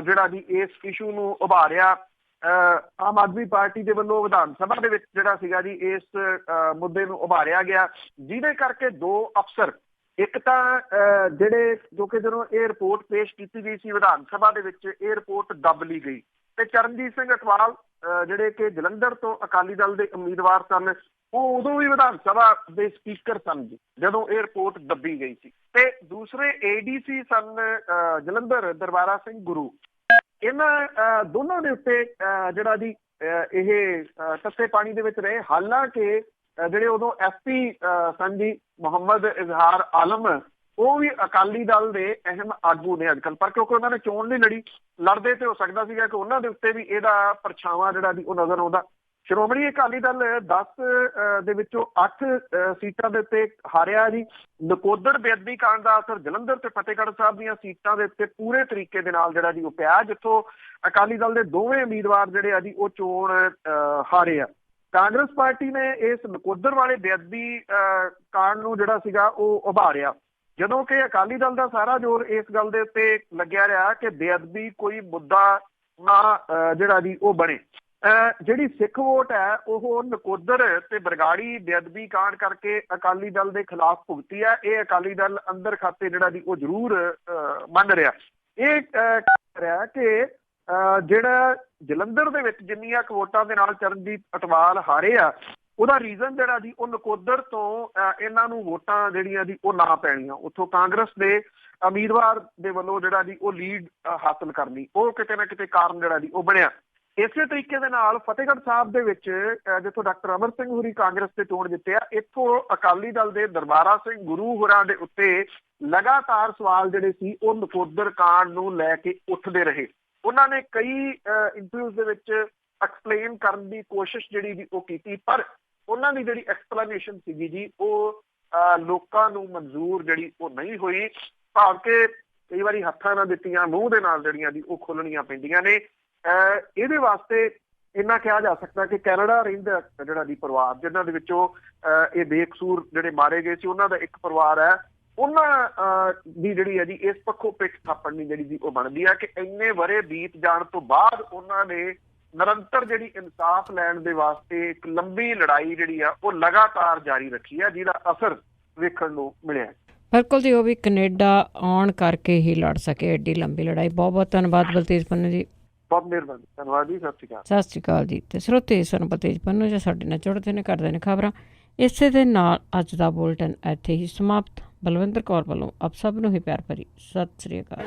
ਜਿਹੜਾ ਜੀ ਇਸ ਇਸ਼ੂ ਨੂੰ ਉਭਾਰਿਆ। ਆਮ ਆਦਮੀ ਪਾਰਟੀ ਦੇ ਵੱਲੋਂ ਵਿਧਾਨ ਸਭਾ ਦੇ ਵਿੱਚ ਜਿਹੜਾ ਸੀਗਾ ਜੀ ਇਸ ਮੁੱਦੇ ਨੂੰ ਉਭਾਰਿਆ ਗਿਆ, ਜਿਹਦੇ ਕਰਕੇ 2 ਅਫਸਰ, ਇੱਕ ਤਾਂ ਜਿਹੜੇ ਜੋ ਕਿ ਜਦੋਂ ਇਹ ਰਿਪੋਰਟ ਪੇਸ਼ ਕੀਤੀ ਗਈ ਸੀ ਵਿਧਾਨ ਸਭਾ ਦੇ ਵਿੱਚ, ਇਹ ਰਿਪੋਰਟ ਦੱਬ ਲਈ ਗਈ ਤੇ ਚਰਨਜੀਤ ਸਿੰਘ ਅਟਵਾਲ ਜਿਹੜੇ ਕਿ ਜਲੰਧਰ ਤੋਂ ਅਕਾਲੀ ਦਲ ਦੇ ਉਮੀਦਵਾਰ ਸਨ, ਉਹ ਉਦੋਂ ਵੀ ਵਿਧਾਨ ਸਭਾ ਦੇ ਸਪੀਕਰ ਸਨ ਜੀ ਜਦੋਂ ਇਹ ਰਿਪੋਰਟ ਦੱਬੀ ਗਈ ਸੀ। ਤੇ ਦੂਸਰੇ ADC ਸਨ ਜਲੰਧਰ ਦਰਬਾਰਾ ਸਿੰਘ ਗੁਰੂ। ਇਹਨਾਂ ਦੋਨਾਂ ਦੇ ਉੱਤੇ ਜਿਹੜਾ ਜੀ ਇਹ ਤੱਤੇ ਪਾਣੀ ਦੇ ਵਿੱਚ ਰਹੇ। ਹਾਲਾਂਕਿ ਜਿਹੜੇ ਉਦੋਂ SP ਸਨ ਜੀ ਮੁਹੰਮਦ ਇਜ਼ਹਾਰ ਆਲਮ, ਉਹ ਵੀ ਅਕਾਲੀ ਦਲ ਦੇ ਅਹਿਮ ਆਗੂ ਨੇ ਅੱਜ ਕੱਲ੍ਹ, ਪਰ ਕਿਉਂਕਿ ਉਹਨਾਂ ਨੇ ਚੋਣ ਨਹੀਂ ਲੜੀ, ਲੜਦੇ ਤੇ ਹੋ ਸਕਦਾ ਸੀਗਾ ਕਿ ਉਹਨਾਂ ਦੇ ਉੱਤੇ ਵੀ ਇਹਦਾ ਪਰਛਾਵਾਂ ਜਿਹੜਾ ਜੀ ਉਹ ਨਜ਼ਰ ਆਉਂਦਾ। ਸ਼੍ਰੋਮਣੀ ਅਕਾਲੀ ਦਲ 10 ਦੇ ਵਿੱਚੋਂ 8 ਸੀਟਾਂ ਦੇ ਉੱਤੇ ਹਾਰਿਆ ਜੀ। ਨਕੋਦਰ ਬੇਅਦਬੀ ਕਾਂਡ ਦਾ ਅਸਰ ਜਲੰਧਰ ਤੇ ਫਤਿਹਗੜ੍ਹ ਸਾਹਿਬ ਦੀਆਂ ਸੀਟਾਂ ਦੇ ਉੱਤੇ ਪੂਰੇ ਤਰੀਕੇ ਦੇ ਨਾਲ ਜਿਹੜਾ ਜੀ ਉਹ ਪਿਆ, ਜਿੱਥੋਂ ਅਕਾਲੀ ਦਲ ਦੇ ਦੋਵੇਂ ਉਮੀਦਵਾਰ ਜਿਹੜੇ ਆ ਜੀ ਉਹ ਚੋਣ ਹਾਰੇ ਆ। ਕਾਂਗਰਸ ਪਾਰਟੀ ਨੇ ਇਸ ਨਕੋਦਰ ਵਾਲੇ ਬੇਅਦਬੀ ਕਾਂਡ ਨੂੰ ਜਿਹੜਾ ਸੀਗਾ ਉਹ ਉਭਾਰਿਆ, ਜਦੋਂ ਕਿ ਅਕਾਲੀ ਦਲ ਦਾ ਸਾਰਾ ਜ਼ੋਰ ਇਸ ਗੱਲ ਦੇ ਉੱਤੇ ਲੱਗਿਆ ਰਿਹਾ ਕਿ ਬੇਅਦਬੀ ਕੋਈ ਮੁੱਦਾ ਨਾ ਜਿਹੜਾ ਜੀ ਉਹ ਬਣੇ। ਜਿਹੜੀ ਸਿੱਖ ਵੋਟ ਹੈ ਉਹ ਨਕੋਦਰ ਤੇ ਬਰਗਾੜੀ ਬੇਅਦਬੀ ਕਾਂਡ ਕਰਕੇ ਅਕਾਲੀ ਦਲ ਦੇ ਖਿਲਾਫ ਭੁਗਤੀ ਹੈ। ਇਹ ਅਕਾਲੀ ਦਲ ਅੰਦਰ ਖਾਤੇ ਜਿਹੜਾ ਜੀ ਉਹ ਜ਼ਰੂਰ ਮੰਨ ਰਿਹਾ। ਇਹ ਰਿਹਾ ਕਿ ਜਿਹੜਾ ਜਲੰਧਰ ਦੇ ਵਿੱਚ ਜਿੰਨੀਆਂ ਕੁ ਵੋਟਾਂ ਦੇ ਨਾਲ ਚਰਨਜੀਤ ਅਟਵਾਲ ਹਾਰੇ ਆ, ਉਹਦਾ ਰੀਜ਼ਨ ਜਿਹੜਾ ਜੀ ਉਹ ਨਕੋਦਰ ਤੋਂ ਇਹਨਾਂ ਨੂੰ ਵੋਟਾਂ ਜਿਹੜੀਆਂ ਜੀ ਉਹ ਨਾ ਪੈਣੀਆਂ, ਉੱਥੋਂ ਕਾਂਗਰਸ ਦੇ ਉਮੀਦਵਾਰ ਦੇ ਵੱਲੋਂ ਜਿਹੜਾ ਜੀ ਉਹ ਲੀਡ ਹਾਸਲ ਕਰਨੀ, ਉਹ ਕਿਤੇ ਨਾ ਕਿਤੇ ਕਾਰਨ ਜਿਹੜਾ ਜੀ ਉਹ ਬਣਿਆ। ਇਸੇ ਤਰੀਕੇ ਦੇ ਨਾਲ ਫਤਿਹਗੜ੍ਹ ਸਾਹਿਬ ਦੇ ਵਿੱਚ ਜਿੱਥੋਂ ਡਾਕਟਰ ਅਮਰ ਸਿੰਘ ਹੋਰੀ ਕਾਂਗਰਸ ਤੇ ਚੋਣ ਜਿੱਤਿਆ, ਇੱਥੋਂ ਅਕਾਲੀ ਦਲ ਦੇ ਦਰਬਾਰਾ ਸਿੰਘ ਗੁਰੂ ਹੋਰਾਂ ਦੇ ਉੱਤੇ ਲਗਾਤਾਰ ਸਵਾਲ ਜਿਹੜੇ ਸੀ ਉਹ ਨਕੋਦਰ ਕਾਂਡ ਨੂੰ ਲੈ ਕੇ ਉੱਠਦੇ ਰਹੇ। ਉਹਨਾਂ ਨੇ ਕਈ ਇੰਟਰਵਿਊਜ਼ ਦੇ ਵਿੱਚ ਐਕਸਪਲੇਨ ਕਰਨ ਦੀ ਕੋਸ਼ਿਸ਼ ਜਿਹੜੀ ਜੀ ਉਹ ਕੀਤੀ, ਪਰ ਉਹਨਾਂ ਦੀ ਜਿਹੜੀ ਐਕਸਪਲੇਨੇਸ਼ਨ ਸੀਗੀ ਜੀ ਉਹ ਲੋਕਾਂ ਨੂੰ ਮਨਜ਼ੂਰ ਜਿਹੜੀ ਉਹ ਨਹੀਂ ਹੋਈ। ਭਾਵ ਕਿ ਕਈ ਵਾਰੀ ਹੱਥਾਂ ਨਾਲ ਦਿੱਤੀਆਂ ਮੂੰਹ ਦੇ ਨਾਲ ਜਿਹੜੀਆਂ ਜੀ ਉਹ ਖੋਲਣੀਆਂ ਪੈਂਦੀਆਂ ਨੇ। ਇਹਦੇ ਵਾਸਤੇ ਇੰਨਾ ਕਿਹਾ ਜਾ ਸਕਦਾ ਕਿ ਕੈਨੇਡਾ ਰਹਿੰਦਾ ਜਿਹੜਾ ਜੀ ਪਰਿਵਾਰ, ਜਿਨ੍ਹਾਂ ਦੇ ਵਿੱਚੋਂ ਇਹ ਬੇਕਸੂਰ ਜਿਹੜੇ ਮਾਰੇ ਗਏ ਸੀ, ਉਹਨਾਂ ਦਾ ਇੱਕ ਪਰਿਵਾਰ ਹੈ, ਉਹਨਾਂ ਦੀ ਜਿਹੜੀ ਹੈ ਜੀ ਇਸ ਪੱਖੋਂ ਪਿੱਠ ਥਾਪਣ ਦੀ ਜਿਹੜੀ ਜੀ ਉਹ ਬਣਦੀ ਹੈ ਕਿ ਇੰਨੇ ਵਰੇ ਬੀਤ ਜਾਣ ਤੋਂ ਬਾਅਦ ਉਹਨਾਂ ਨੇ ਨਿਰੰਤਰ ਜਿਹੜੀ ਇਨਸਾਫ ਲੈਣ ਦੇ ਵਾਸਤੇ ਇੱਕ ਲੰਬੀ ਲੜਾਈ ਜਿਹੜੀ ਆ ਉਹ ਲਗਾਤਾਰ ਜਾਰੀ ਰੱਖੀ ਹੈ, ਜਿਹਦਾ ਅਸਰ ਵੇਖਣ ਨੂੰ ਮਿਲਿਆ। ਬਿਲਕੁਲ ਜੀ, ਉਹ ਵੀ ਕੈਨੇਡਾ ਆਉਣ ਕਰਕੇ ਹੀ ਲੜ ਸਕੇ ਐਡੀ ਲੰਬੀ ਲੜਾਈ। ਬਹੁਤ ਬਹੁਤ ਧੰਨਵਾਦ ਬਲਤੇਜ ਪੰਨੂ ਜੀ। ਬਹੁਤ ਮਿਹਰਬਾਨੀ, ਧੰਨਵਾਦ ਜੀ, ਸਤਿ ਸ਼੍ਰੀ ਅਕਾਲ। ਸਤਿ ਸ਼੍ਰੀ ਅਕਾਲ ਜੀ। ਅਤੇ ਸਰੋਤੇ ਸਰਬਤੇਜ ਪੰਨੂ ਜਾਂ ਸਾਡੇ ਨਾਲ ਜੁੜਦੇ ਨੇ, ਕਰਦੇ ਨੇ ਖਬਰਾਂ। ਇਸੇ ਦੇ ਨਾਲ ਅੱਜ ਦਾ ਬੁਲਟਨ ਇੱਥੇ ਹੀ ਸਮਾਪਤ। ਬਲਵਿੰਦਰ ਕੌਰ ਵੱਲੋਂ ਆਪ ਸਭ ਨੂੰ ਹੀ ਪਿਆਰ ਭਰੀ ਸਤਿ ਸ਼੍ਰੀ ਅਕਾਲ।